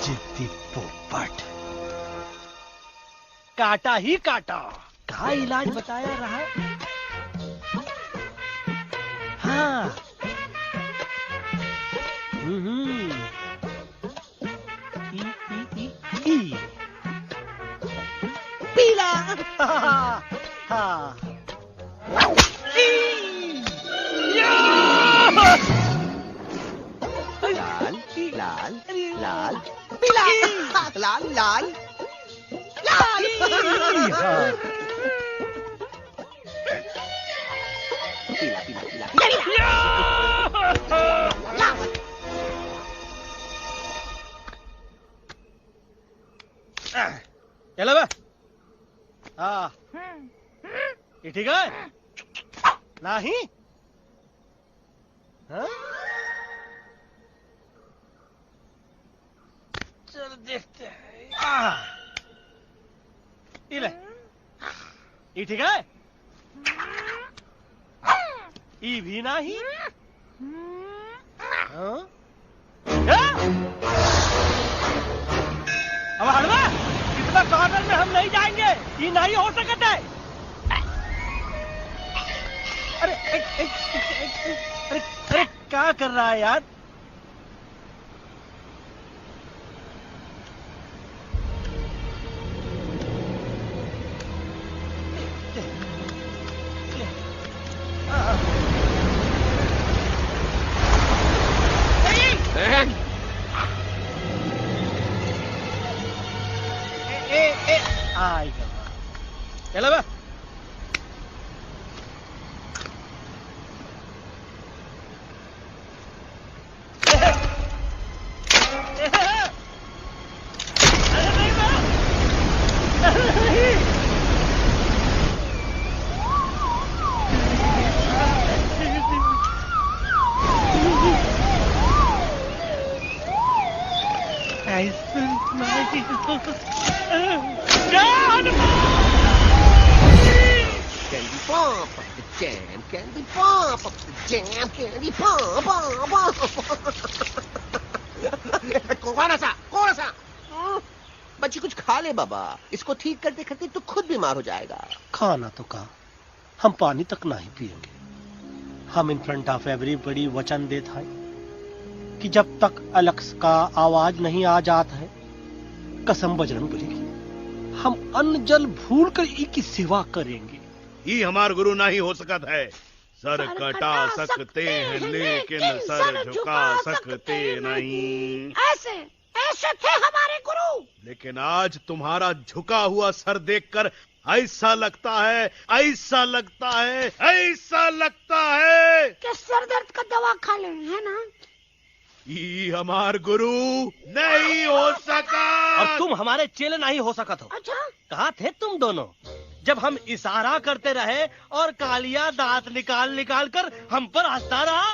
जिद्दी पोपट, काटा ही काटा। कहाँ इलाज बताया रहा? हाँ पीला। हाँ लाल लाल लाल पीला, लाल लाल लाल। पीला पीला पीला पीला। चलो बे। हाँ ये ठीक है? नहीं? हाँ? चलो देखते हैं। ये ले, ये ठीक है? ये भी नहीं? हाँ? अब हटवा, इतना कॉर्नर में हम नहीं जाएंगे, ये नहीं हो सकता है। अरे अरे अरे क्या कर रहा है यार? आई चलो बा। Candy pop up the jam, candy pop up the jam, candy pop up. कौन सा? बच्ची कुछ खा ले बाबा, इसको ठीक करते करते तो खुद बीमार हो जाएगा। खाना तो कहा, हम पानी तक नहीं पिएंगे। हम इन फ्रंट ऑफ एवरीबॉडी वचन देता है कि जब तक एलेक्स का आवाज नहीं आ जाता है, कसम बजरंग बली की, हम अन्न जल भूल कर की सेवा करेंगे। ये हमार गुरु नहीं हो सकता है। सर कटा सकते हैं लेकिन सर झुका सकते नहीं। ऐसे ऐसे थे हमारे गुरु। लेकिन आज तुम्हारा झुका हुआ सर देखकर ऐसा लगता है कि सर दर्द का दवा खा ले, है ना? ये हमार गुरु नहीं हो सका। और तुम हमारे चेले नहीं हो सका तो। अच्छा, कहाँ थे तुम दोनों जब हम इशारा करते रहे और कालिया दांत निकाल निकाल कर हम पर हंसता रहा?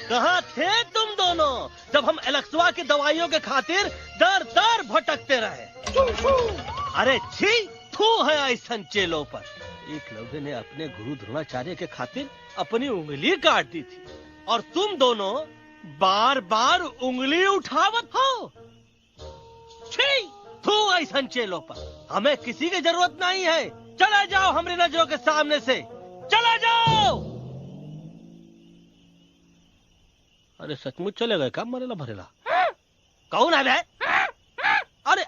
कहाँ थे तुम दोनों जब हम एलेक्सवा की दवाइयों के खातिर दर दर भटकते रहे? अरे छी, थू है ऐसन चेलों पर। एकलव्य ने अपने गुरु द्रोणाचार्य के खातिर अपनी उंगली काट दी थी और तुम दोनों बार बार उंगली उठावत हो। छी, थू ऐसन चेलों पर। हमें किसी की जरूरत नहीं है। चले जाओ हमारी नजरों के सामने से, चले जाओ। अरे सचमुच चले गए क्या? मरेला भरेला कौन है बे? अरे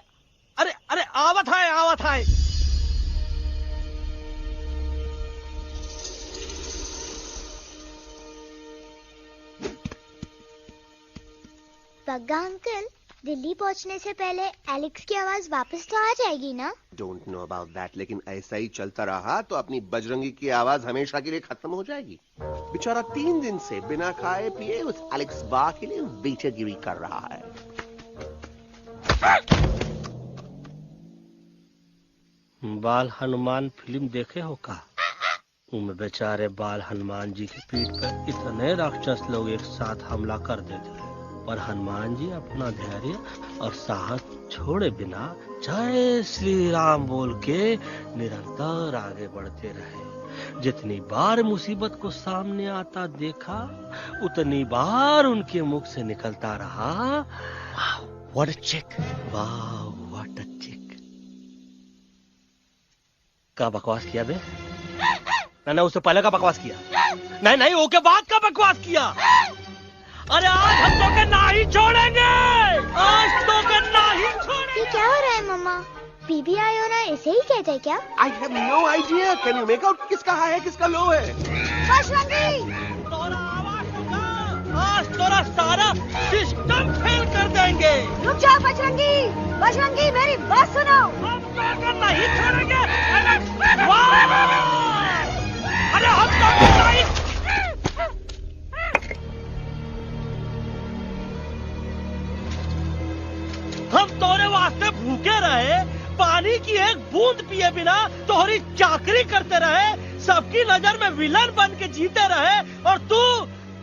अरे अरे आवत है। बग्गा अंकल, दिल्ली पहुंचने से पहले एलेक्स की आवाज वापस तो आ जाएगी ना? डोंट नो अबाउट दैट, लेकिन ऐसा ही चलता रहा तो अपनी बजरंगी की आवाज हमेशा के लिए खत्म हो जाएगी। बेचारा 3 दिन से बिना खाए पिए उस एलेक्स बा के लिए बेचैगिरी कर रहा है। बाल हनुमान फिल्म देखे हो का? उनमें बेचारे बाल हनुमान जी की पीठ पर इतने राक्षस लोग एक साथ हमला कर देते हैं, पर हनुमान जी अपना धैर्य और साहस छोड़े बिना जय श्री राम बोल के निरंतर आगे बढ़ते रहे। जितनी बार मुसीबत को सामने आता देखा, उतनी बार उनके मुख से निकलता रहा, व्हाट अ चिक, वाह व्हाट अ चिक। का बकवास किया बे? मैंने उससे पहले का बकवास किया? नहीं, वो के बाद का बकवास किया। अरे आज हम तो के नहीं छोड़ेंगे, आज तो के नहीं छोड़ेंगे। ये क्या हो रहा है मम्मा? बीबी आई हो ना, ऐसे ही कहते हैं क्या? I have no idea. Can you make out किसका हाई है किसका लो है? बजरंगी! तोरा आवाज होगा, आज तोरा सारा सिस्टम फेल कर देंगे। रुक जाओ बजरंगी, मेरी बात सुनो। हम तो के नहीं छोड़ेंगे। अरे हम तो के नहीं। हम तोरे वास्ते भूखे रहे, पानी की एक बूंद पिए बिना तोहरी चाकरी करते रहे, सबकी नजर में विलन बन के जीते रहे, और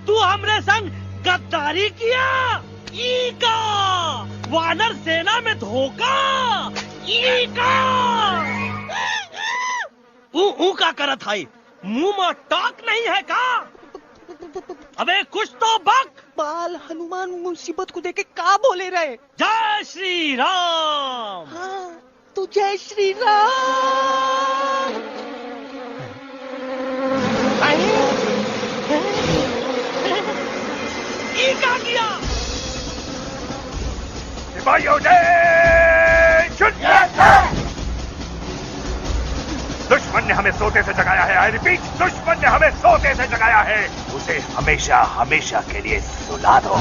तू हमरे संग गद्दारी किया। ई का वानर सेना में धोखा, ई का ऊ का करत है, मुंह में टाक नहीं है का? अबे कुछ तो बक। बाल हनुमान मुसीबत को देखे का बोले रहे? जय श्री राम। हाँ, तो जय श्री राम। ये क्या किया? सिपाहियों दुश्मन ने हमें सोते से जगाया है। आई रिपीट, दुश्मन ने हमें सोते से जगाया है। उसे हमेशा हमेशा के लिए सुला दो।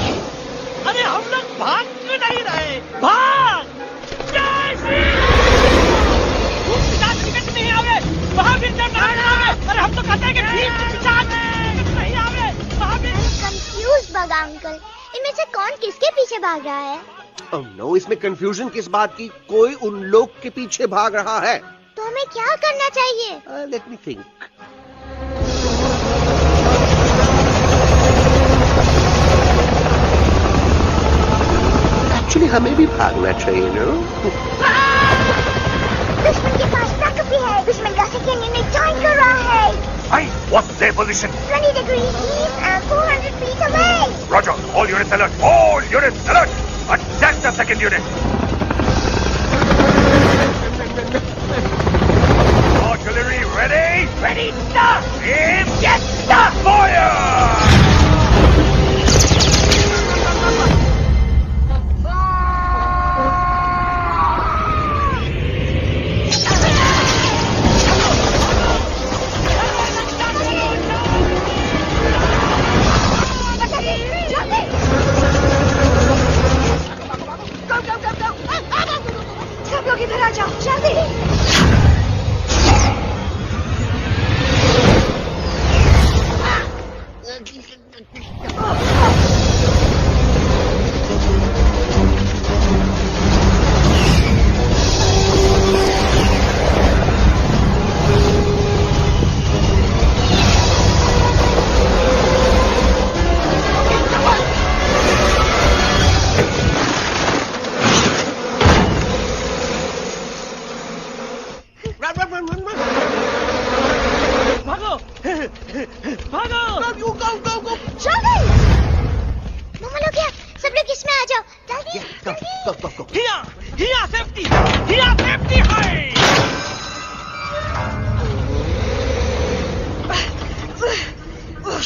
अरे हम लोग भाग क्यों नहीं रहे? भाग! जय श्री राम। टिकट नहीं आवे, वहाँ भी जब नहीं आवे। अरे हम तो कहते हैं कि ठीक नहीं आवे, वहाँ भी। कंफ्यूज बग्गा अंकल, इनमें से कौन किसके पीछे भाग रहा है? Oh no, इसमें कंफ्यूजन किस बात की? कोई उन लोग के पीछे भाग रहा है। तो हमें क्या करना चाहिए? Let me think. Actually, हमें भी भागना चाहिए, no? position. 20 degrees east and 400 feet away. Roger. All units alert. All units alert. Attack the second unit. Artillery ready? Ready, start! Aim. Yes, start! Fire! सब लोग इधर आ जाओ, जल्दी।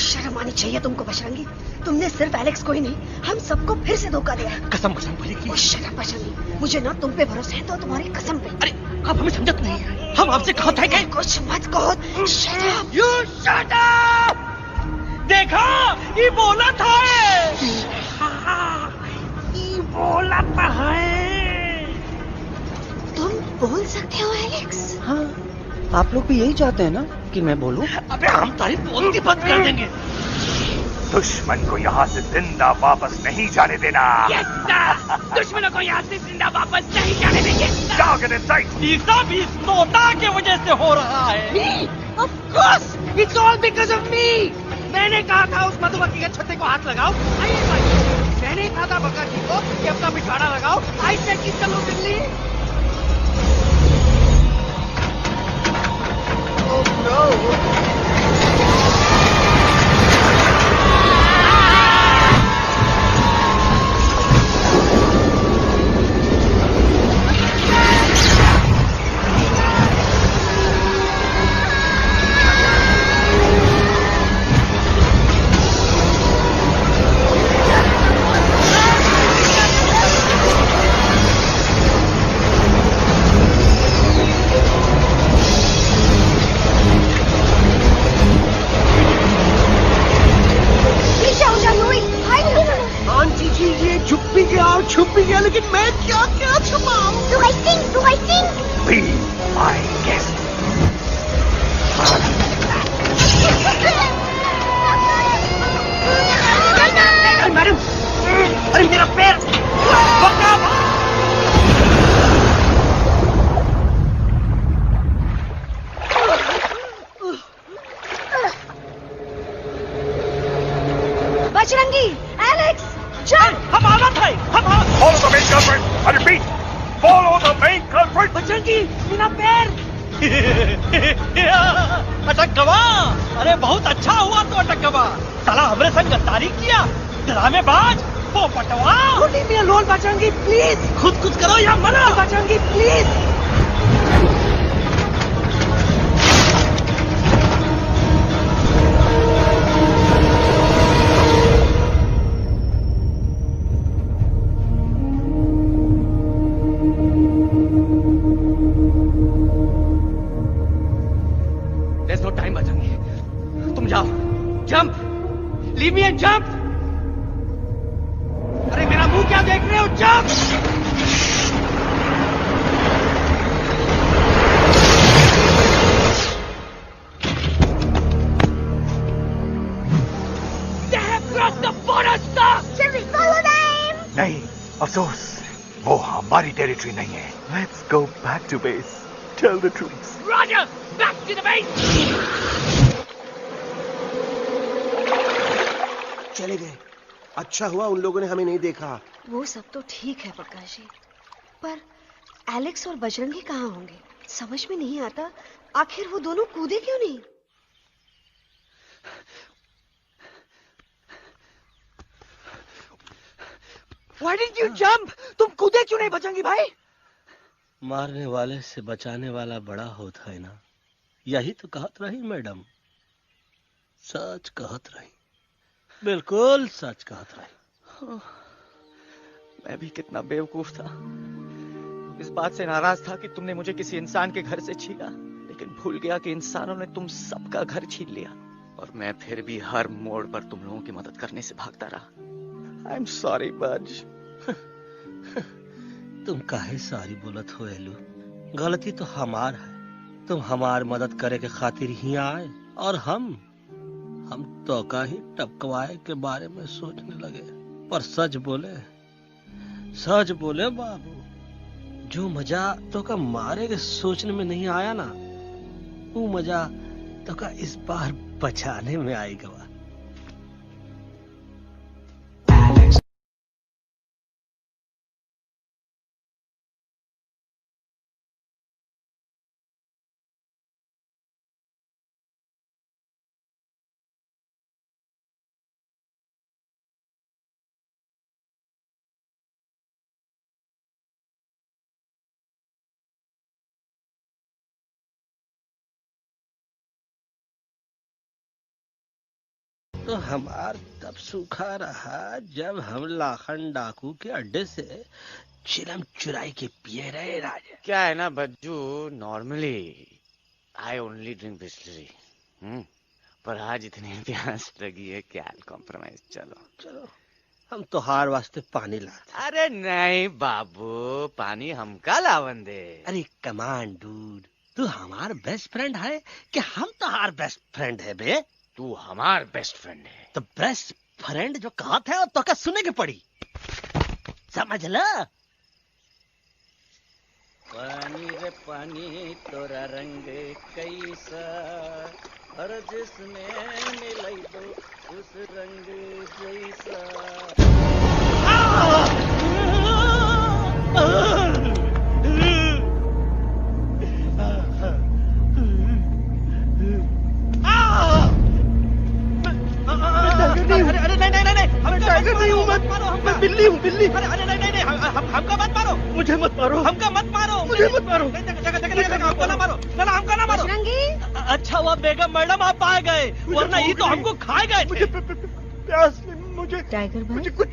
शर्म आनी चाहिए तुमको बजरंगी। तुमने सिर्फ एलेक्स को ही नहीं, हम सबको फिर से धोखा दिया है। कसम कसम भरी की। शर्म बजरंगी, मुझे ना तुम पे भरोसा है तो तुम्हारी कसम पे। अरे आप हमें समझत नहीं है, हम आपसे कहा था कि कुछ मत कहो। Shut up! You shut up! देखा, ये बोला था। ये बोला था है। तुम बोल सकते हो एलेक्स? हाँ, आप लोग भी यही चाहते हैं ना कि मैं बोलूं? अबे हम तारी बोलती बंद कर देंगे। दुश्मन को यहाँ से जिंदा वापस नहीं जाने देना। दुश्मनों को यहाँ से जिंदा वापस नहीं जाने देंगे। Target in sight. ये सब इस तोता की वजह से हो रहा है। Me? Of course! It's all because of me! मैंने कहा था उस मधुमक्खी के छत्ते को हाथ लगाओ। आइए भाई, मैंने कहा था बका जी को कि अपना पिछवाड़ा लगाओ। आई से किस चलो दिल्ली। Oh no! छुप भी गया, लेकिन मैं क्या क्या छुपाऊं? Do I think? Be my guest. Madam, अरे मेरा पैर! बजरंगी, एलेक्स, चल! हम आना था, Follow the main culprit. I repeat, follow the main culprit. Bajrangi, मेरा पैर! अटक गवा! अरे बहुत अच्छा हुआ तो अटक गवा। साला हमरे संग गद्दारी किया, ड्रामेबाज, वो Patwa. Leave me alone, Bajrangi, please. खुद कुछ करो या मरो। Bajrangi, please. There's no time, Bajrangi. तुम जाओ, jump, leave me and jump। अरे मेरा मुंह क्या देख रहे हो, jump. They have crossed the border, sir. Shall we follow them? नहीं, अफसोस, वो हमारी टेरिटरी नहीं है। Let's go back to base. Tell the truth. Roger, back to the base. चले गए। अच्छा हुआ उन लोगों ने हमें नहीं देखा। वो सब तो ठीक है प्रकाश जी, पर एलेक्स और बजरंगी कहाँ होंगे? समझ में नहीं आता, आखिर वो दोनों कूदे क्यों नहीं? Why didn't you jump? तुम कूदे क्यों नहीं बचेंगी भाई? मारने वाले से बचाने वाला बड़ा होता है ना, यही तो कहत रही मैडम। सच कहत रही, बिल्कुल सच कहत रही। मैं भी कितना बेवकूफ था। इस बात से नाराज था कि तुमने मुझे किसी इंसान के घर से छीना, लेकिन भूल गया कि इंसानों ने तुम सबका घर छीन लिया और मैं फिर भी हर मोड़ पर तुम लोगों की मदद करने से भागता रहा। आई एम सॉरी बज। तुम काहे सारी बोलत हो एलू? गलती तो हमार है। तुम हमार मदद करे के खातिर ही आए और हम तो का ही टपकवाए के बारे में सोचने लगे। पर सच बोले बाबू, जो मजा तो का मारे के सोचने में नहीं आया ना, वो मजा तो का इस बार बचाने में आएगा। तो हमार तब सूखा रहा जब हम लाखन डाकू के अड्डे से चिलम चुराई के पिए रहे राजा। क्या है ना Bajju, normally I only drink Bisleri, पर आज इतनी प्यास लगी है क्या कॉम्प्रोमाइज। चलो हम तो हार वास्ते पानी ला। अरे नहीं बाबू, पानी हमका लावन दे। अरे कमान डूड, तू हमार बेस्ट फ्रेंड है कि हम तो हार बेस्ट फ्रेंड है बे? तू हमार बेस्ट फ्रेंड है। तो बेस्ट फ्रेंड जो कहा था तो क्या सुने के पड़ी, समझ ला। पानी रे पानी तोरा रंग कैसा, हर जिसमें मिलाई दो उस रंग जैसा। अरे नहीं, मैं टाइगर नहीं हूँ, मैं बिल्ली हूँ, बिल्ली। अरे नहीं, हमका मत मारो, मुझे मत मारो, हमका मत मारो, मुझे मत मारो, हमको ना मारो, हमका ना मारो। अच्छा हुआ बेगम मैडम आप आ गए, वरना ये तो हमको खाए गए। मुझे प्यास नहीं, मुझे टाइगर भाई, मुझे कुछ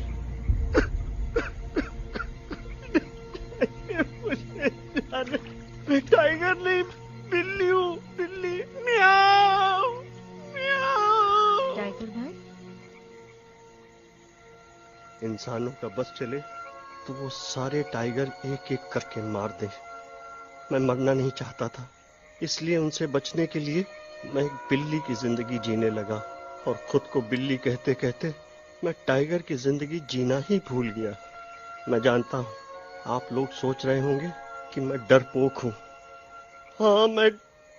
मैं टाइगर नहीं, बिल्ली हूँ, बिल्ली। म्याऊ म्याऊ। टाइगर भाई, इंसानों का बस चले तो वो सारे टाइगर एक एक करके मार दे। मैं मरना नहीं चाहता था, इसलिए उनसे बचने के लिए मैं एक बिल्ली की जिंदगी जीने लगा और खुद को बिल्ली कहते कहते मैं टाइगर की जिंदगी जीना ही भूल गया। मैं जानता हूँ आप लोग सोच रहे होंगे कि मैं डरपोक हूँ। हाँ, मैं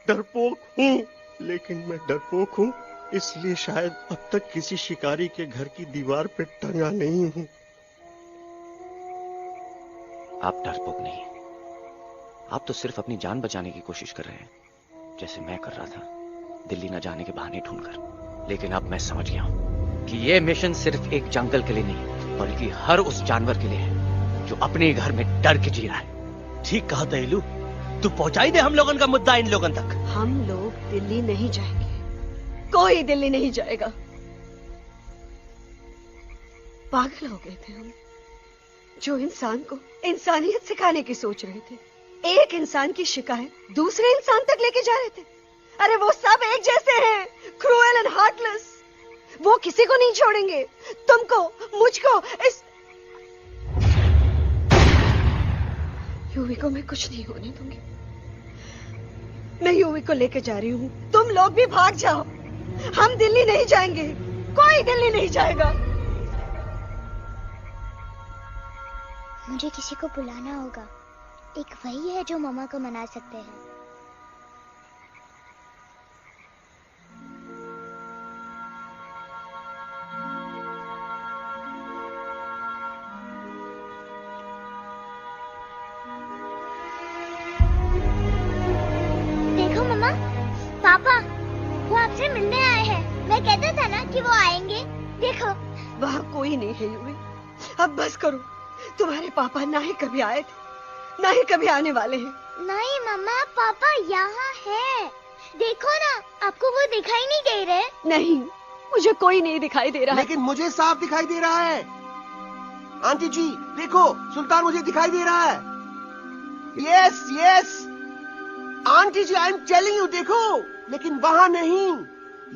डरपोक हूँ, लेकिन मैं डरपोक हूँ इसलिए शायद अब तक किसी शिकारी के घर की दीवार पे टंगा नहीं हूँ। आप डरपोक नहीं, आप तो सिर्फ अपनी जान बचाने की कोशिश कर रहे हैं, जैसे मैं कर रहा था दिल्ली न जाने के बहाने ढूंढकर। लेकिन अब मैं समझ गया हूं कि यह मिशन सिर्फ एक जंगल के लिए नहीं, बल्कि हर उस जानवर के लिए है जो अपने घर में डर के जी रहा है। ठीक कहा दयालु, तू पहुंचाई दे हम लोगों का मुद्दा इन लोगों तक। हम लोग दिल्ली नहीं जाएंगे, कोई दिल्ली नहीं जाएगा। पागल हो गए थे हम, जो इंसान को इंसानियत सिखाने की सोच रहे थे, एक इंसान की शिकायत दूसरे इंसान तक लेके जा रहे थे। अरे वो सब एक जैसे हैं, क्रूएल एंड हार्टलेस। वो किसी को नहीं छोड़ेंगे, तुमको, मुझको, इस यूवी को मैं कुछ नहीं होने दूंगी। मैं यूवी को लेके जा रही हूँ, तुम लोग भी भाग जाओ। हम दिल्ली नहीं जाएंगे, कोई दिल्ली नहीं जाएगा। मुझे किसी को बुलाना होगा, एक वही है जो मामा को मना सकते हैं। देखो मामा, पापा वो आपसे मिलने आए हैं। मैं कहता था ना कि वो आएंगे। देखो वहाँ कोई नहीं है यूवी, अब बस करो। तुम्हारे पापा ना ही कभी आए थे, ना ही कभी आने वाले हैं। नहीं मम्मा, पापा यहाँ है। देखो ना, आपको वो दिखाई नहीं दे रहे? नहीं, मुझे कोई नहीं दिखाई दे रहा। लेकिन मुझे साफ दिखाई दे रहा है। आंटी जी देखो, सुल्तान मुझे दिखाई दे रहा है। Yes yes aunty ji, I am telling you, देखो। लेकिन वहां नहीं,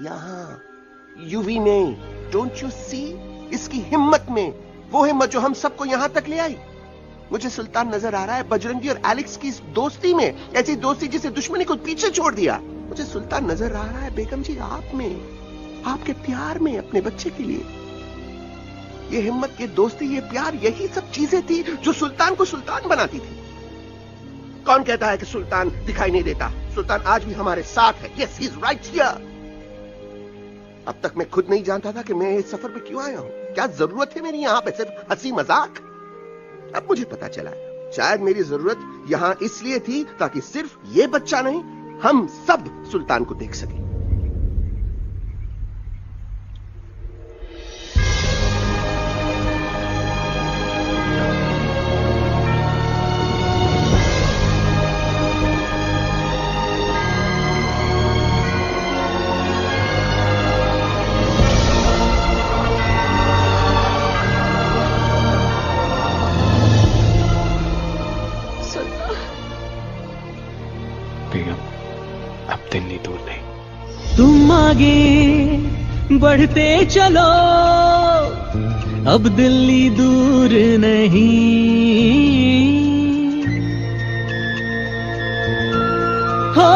यहाँ यूवी में। Don't you see? इसकी हिम्मत में, वो हिम्मत जो हम सबको यहाँ तक ले आई। मुझे सुल्तान नजर आ रहा है बजरंगी और एलेक्स की इस दोस्ती में, ऐसी दोस्ती जिसे दुश्मनी को पीछे छोड़ दिया। मुझे सुल्तान नजर आ रहा है बेगम जी आप में, आपके प्यार में, अपने बच्चे के लिए। ये हिम्मत, ये दोस्ती, ये प्यार, यही सब चीजें थी जो सुल्तान को सुल्तान बनाती थी। कौन कहता है कि सुल्तान दिखाई नहीं देता? सुल्तान आज भी हमारे साथ है। Yes, he is right here. अब तक मैं खुद नहीं जानता था कि मैं इस सफर पे क्यों आया हूं। क्या जरूरत है मेरी यहाँ पे? सिर्फ हंसी मजाक? अब मुझे पता चला है, शायद मेरी जरूरत यहाँ इसलिए थी ताकि सिर्फ ये बच्चा नहीं, हम सब सुल्तान को देख सकें। तुम आगे बढ़ते चलो, अब दिल्ली दूर नहीं। हो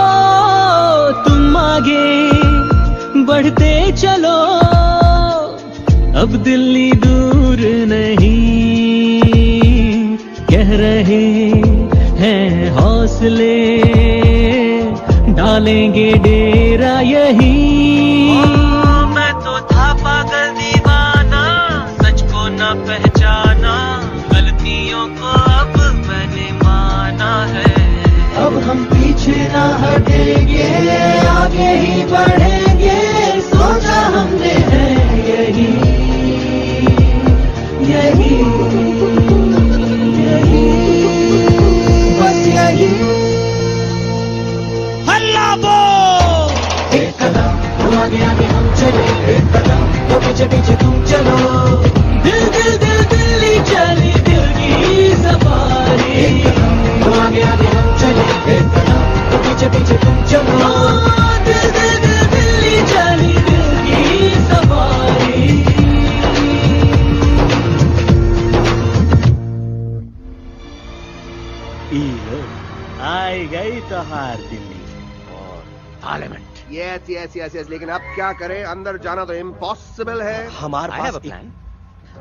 तुम आगे बढ़ते चलो, अब दिल्ली दूर नहीं। कह रहे हैं हौसले, डालेंगे डेरा यही। मैं तो था पागल दीवाना, सच को न पहचाना, गलतियों को अब मैंने माना है। अब हम पीछे ना हटेंगे, आगे ही बढ़ेंगे, सोचा हमने है यही यही यही, बस यही। एक कदम तो आगे आगे हम चले, एक कदम तो पीछे पीछे तुम चलो। दिल दिल दिल दिल्ली चली दिल की सवारी। एक कदम तो आगे आगे हम चले, एक कदम तो पीछे पीछे तुम चलो। दिल दिल दिल दिल्ली चली दिल की सवारी। आई गई तो हार Delhi parliament. Yes yes yes yes, लेकिन अब क्या करें? अंदर जाना तो इम्पॉसिबल है। हमारे पास प्लान।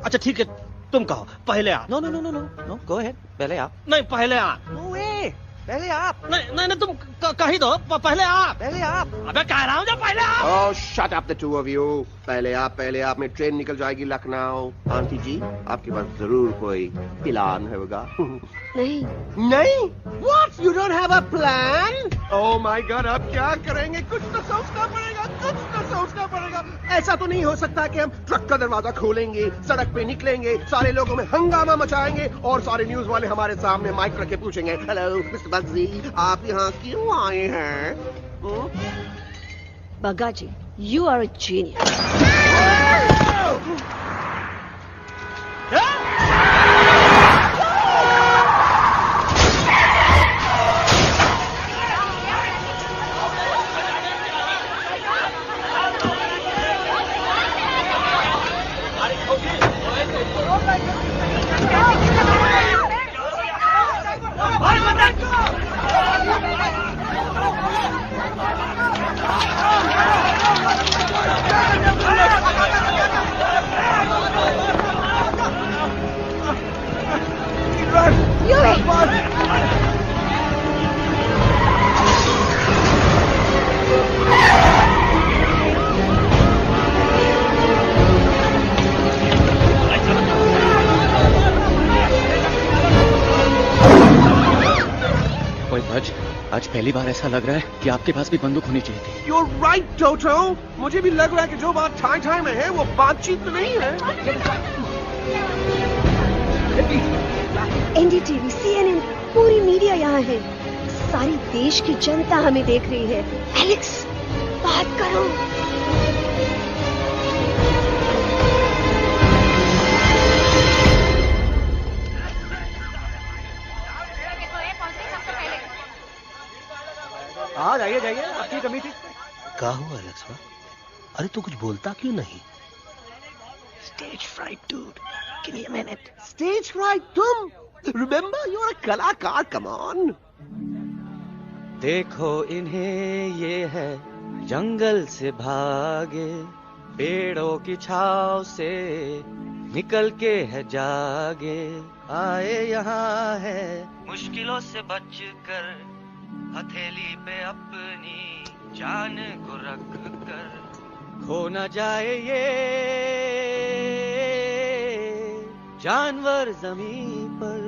अच्छा ठीक है, तुम कहो, पहले आप। No no no no no no, go ahead, पहले आप। नहीं, पहले आप। नो वे, पहले आप। नहीं नहीं, तुम कही दो, पहले आप। पहले आप। अबे कह रहा हूँ जो पहले आप। Oh shut up the two of you. पहले आप, पहले आप में ट्रेन निकल जाएगी लखनऊ। आंटी जी आपके पास जरूर कोई प्लान होगा। नहीं नहीं? What? You don't have a plan? Oh my God, अब क्या करेंगे? कुछ तो सोचना पड़ेगा, कुछ तो सोचना पड़ेगा। ऐसा तो नहीं हो सकता कि हम ट्रक का दरवाजा खोलेंगे, सड़क पे निकलेंगे, सारे लोगों में हंगामा मचाएंगे और सारे न्यूज वाले हमारे सामने माइक रख के पूछेंगे, हेलो मिस्टर बग्जी, आप यहाँ क्यों आए हैं? बग्गा जी, you are a genius. पहली बार ऐसा लग रहा है कि आपके पास भी बंदूक होनी चाहिए थी। You're right, टोटो। मुझे भी लग रहा है कि जो बात ठाई ठाई में है वो बातचीत तो नहीं है। एनडीटीवी, सीएनएन, पूरी मीडिया यहाँ है। सारी देश की जनता हमें देख रही है। एलेक्स, बात करो। हाँ जाइए जाइए, आपकी कमी थी। क्या हुआ एलेक्स? अरे तू कुछ बोलता क्यों नहीं? Stage fright, dude. Give me a minute. Stage fright, तुम? Remember, you're a कलाकार. Come on. देखो इन्हें, ये है जंगल से भागे, पेड़ों की छाव से निकल के है जागे, आए यहाँ है मुश्किलों से बचकर, हथेली पे अपनी जान को रख कर, खो न जाए ये जानवर जमीन पर।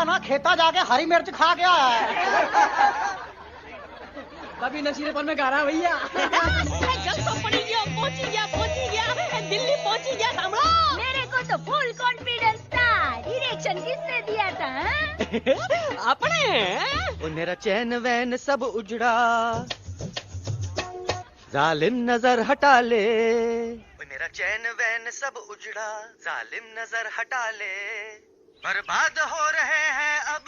ना खेता जाके हरी मिर्च खा गया है। कभी नशीलेपन में गा रहा भैया। पहुंची गया, दिल्ली पहुंची गया सामने। मेरे को तो फुल कॉन्फिडेंस था। डायरेक्शन किसने दिया था? अपने। वो मेरा चैन वैन सब उजड़ा, जालिम नजर हटा ले। वो मेरा चैन वैन सब उजड़ा, जालिम नजर हटा ले। बर्बाद हो रहे हैं अब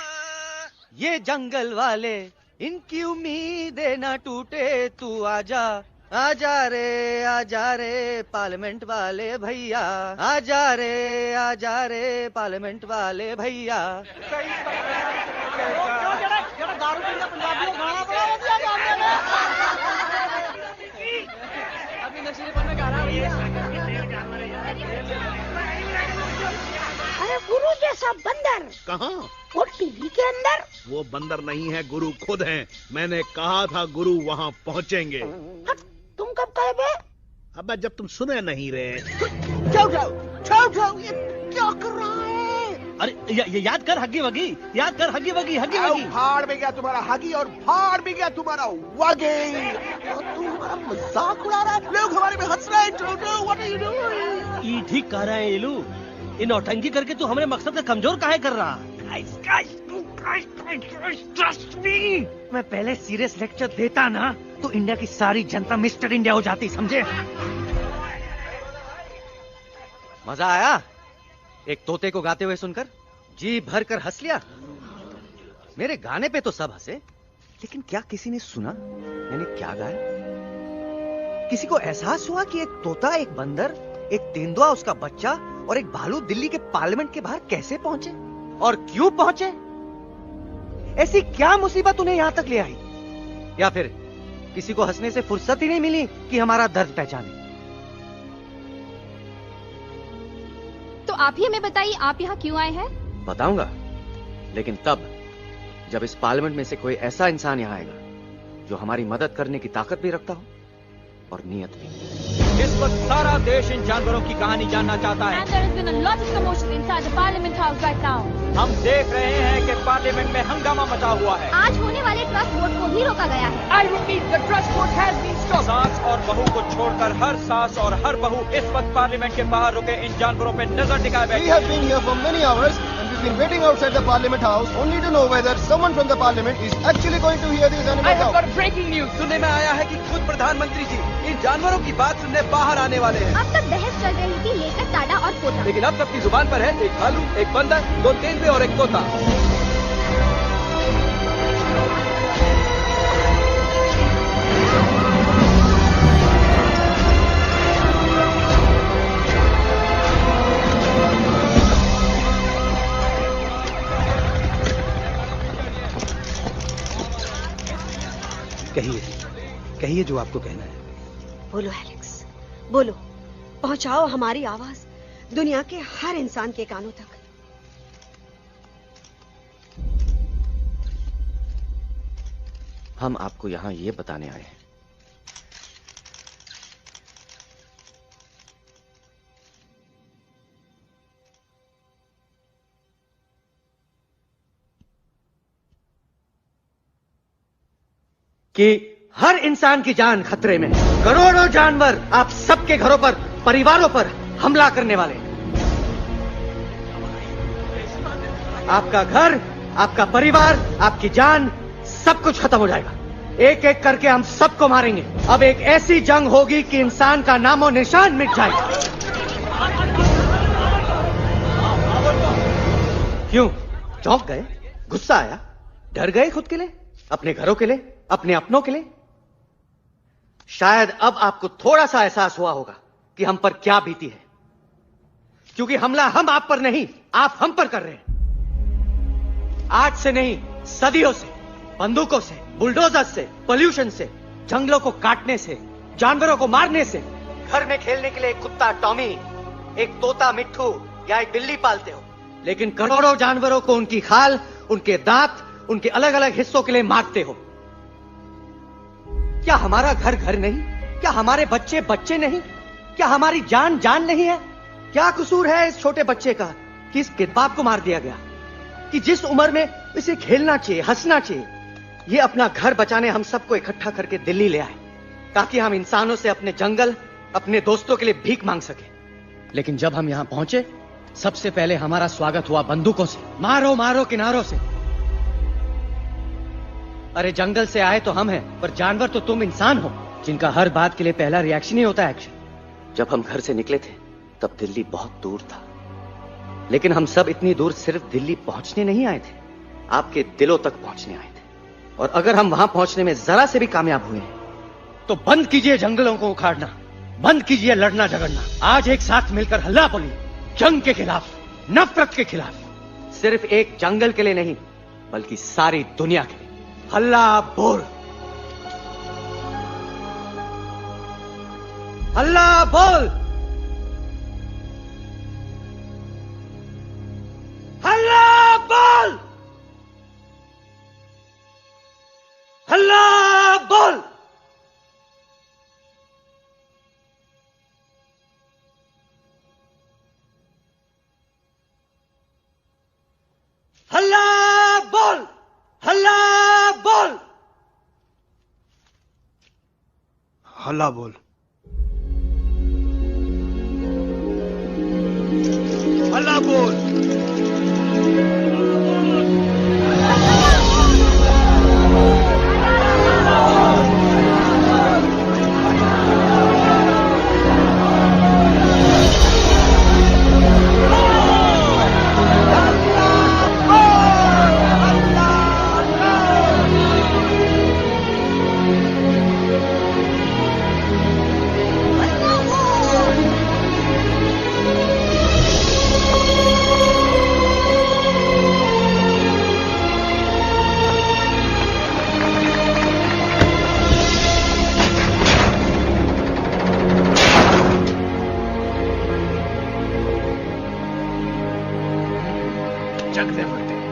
ये जंगल वाले, इनकी उम्मीदें ना टूटे, तू आजा आजा रे पार्लियामेंट वाले भैया, आजा रे पार्लियामेंट वाले भैया। अभी नशीलेपन में गा रहा भैया। अरे गुरु जैसा बंदर कहाँ? वो टीवी के अंदर। वो बंदर नहीं है, गुरु खुद हैं। मैंने कहा था गुरु वहाँ पहुँचेंगे। तुम कब कहे बे? अब जब तुम सुने नहीं रहे। टोटो, ये क्या कर रहा है? अरे याद कर हगी वगी, याद कर हगी वगी। फाड़ भी गया तुम्हारा हगी और फाड़ भी गया तुम्हारा वगी। तुम हमारा मजाक उड़ा रहा है, लोग हमारे में हंस रहे हैं। टोटो, व्हाट आर यू डूइंग? ये ठीक कह रहे हैं इलू। ये नौटंकी करके तू हमारे मकसद का कमजोर काहे कर रहा? मैं पहले सीरियस लेक्चर देता ना तो इंडिया की सारी जनता मिस्टर इंडिया हो जाती, समझे? मजा आया एक तोते को गाते हुए सुनकर? जी भर कर हंस लिया। मेरे गाने पे तो सब हंसे, लेकिन क्या किसी ने सुना मैंने क्या गाया? किसी को एहसास हुआ कि एक तोता, एक बंदर, एक तेंदुआ, उसका बच्चा और एक भालू दिल्ली के पार्लियामेंट के बाहर कैसे पहुंचे और क्यों पहुंचे? ऐसी क्या मुसीबत उन्हें यहां तक ले आई? या फिर किसी को हंसने से फुर्सत ही नहीं मिली कि हमारा दर्द पहचाने? तो आप ही हमें बताइए, आप यहाँ क्यों आए हैं? बताऊंगा, लेकिन तब जब इस पार्लियामेंट में से कोई ऐसा इंसान यहाँ आएगा जो हमारी मदद करने की ताकत भी रखता हो और नीयत भी। इस वक्त सारा देश इन जानवरों की कहानी जानना चाहता है। And there has been a lot of commotion inside the Parliament House right now. हम देख रहे हैं कि पार्लियामेंट में हंगामा मचा हुआ है। आज होने वाले ट्रस्ट वोट को भी रोका गया है। I repeat, the trust vote has been stopped. सास और बहू को छोड़कर हर सास और हर बहू इस वक्त पार्लियामेंट के बाहर रुके इन जानवरों पे नजर टिकाए बैठे। We have been here for many hours and we've been waiting outside the Parliament House only to know whether someone from the Parliament is actually going to hear these animals I have out. got breaking news. सुनने में आया है कि खुद प्रधानमंत्री जी इन जानवरों की बात सुनने बाहर आने वाले हैं। अब तक बहस चल रही थी लेकर टाडा और पोता, लेकिन अब सबकी जुबान पर है एक भालू, एक बंदर, 2 तेंदुए और एक तोता। कहिए जो आपको कहना है। बोलो एलेक्स, बोलो। पहुंचाओ हमारी आवाज दुनिया के हर इंसान के कानों तक। हम आपको यहाँ ये बताने आए हैं कि हर इंसान की जान खतरे में, करोड़ों जानवर आप सबके घरों पर, परिवारों पर हमला करने वाले हैं। आपका घर, आपका परिवार, आपकी जान, सब कुछ खत्म हो जाएगा। एक एक करके हम सबको मारेंगे। अब एक ऐसी जंग होगी कि इंसान का नामो निशान मिट जाएगा। क्यों चौंक गए? गुस्सा आया? डर गए खुद के लिए, अपने घरों के लिए, अपने अपनों के लिए? शायद अब आपको थोड़ा सा एहसास हुआ होगा कि हम पर क्या बीती है, क्योंकि हमला हम आप पर नहीं, आप हम पर कर रहे हैं। आज से नहीं, सदियों से, बंदूकों से, बुलडोजर से, पोल्यूशन से, जंगलों को काटने से, जानवरों को मारने से। घर में खेलने के लिए एक कुत्ता टॉमी, एक तोता मिट्ठू या एक बिल्ली पालते हो, लेकिन करोड़ों जानवरों को उनकी खाल, उनके दांत, उनके अलग अलग हिस्सों के लिए मारते हो। क्या हमारा घर घर नहीं? क्या हमारे बच्चे बच्चे नहीं? क्या हमारी जान जान नहीं है? क्या कसूर है इस छोटे बच्चे का कि इस किताब को मार दिया गया, कि जिस उम्र में इसे खेलना चाहिए, हंसना चाहिए। ये अपना घर बचाने हम सबको इकट्ठा करके दिल्ली ले आए, ताकि हम इंसानों से अपने जंगल, अपने दोस्तों के लिए भीख मांग सके। लेकिन जब हम यहां पहुंचे, सबसे पहले हमारा स्वागत हुआ बंदूकों से। मारो मारो किनारों से। अरे जंगल से आए तो हम हैं, पर जानवर तो तुम इंसान हो, जिनका हर बात के लिए पहला रिएक्शन ही होता है एक्शन। जब हम घर से निकले थे तब दिल्ली बहुत दूर था, लेकिन हम सब इतनी दूर सिर्फ दिल्ली पहुंचने नहीं आए थे, आपके दिलों तक पहुंचने आए थे। और अगर हम वहां पहुंचने में जरा से भी कामयाब हुए हैं, तो बंद कीजिए जंगलों को उखाड़ना, बंद कीजिए लड़ना झगड़ना। आज एक साथ मिलकर हल्ला बोलिए, जंग के खिलाफ, नफरत के खिलाफ। सिर्फ एक जंगल के लिए नहीं, बल्कि सारी दुनिया के लिए। हल्ला बोल, हल्ला बोल, हल्ला बोल, हल्ला बोल। हल्ला बोल, हल्ला बोल, हल्ला बोल, हल्ला बोल। जगते मरते हैं।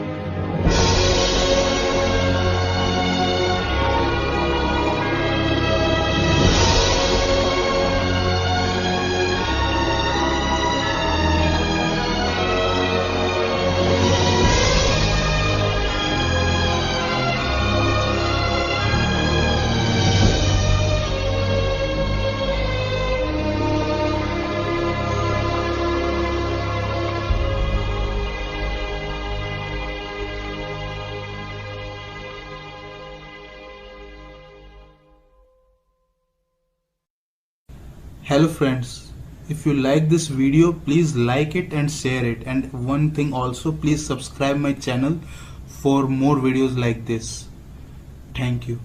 Hello friends, if you like this video, please like it and share it, and one thing also, please subscribe my channel for more videos like this. Thank you.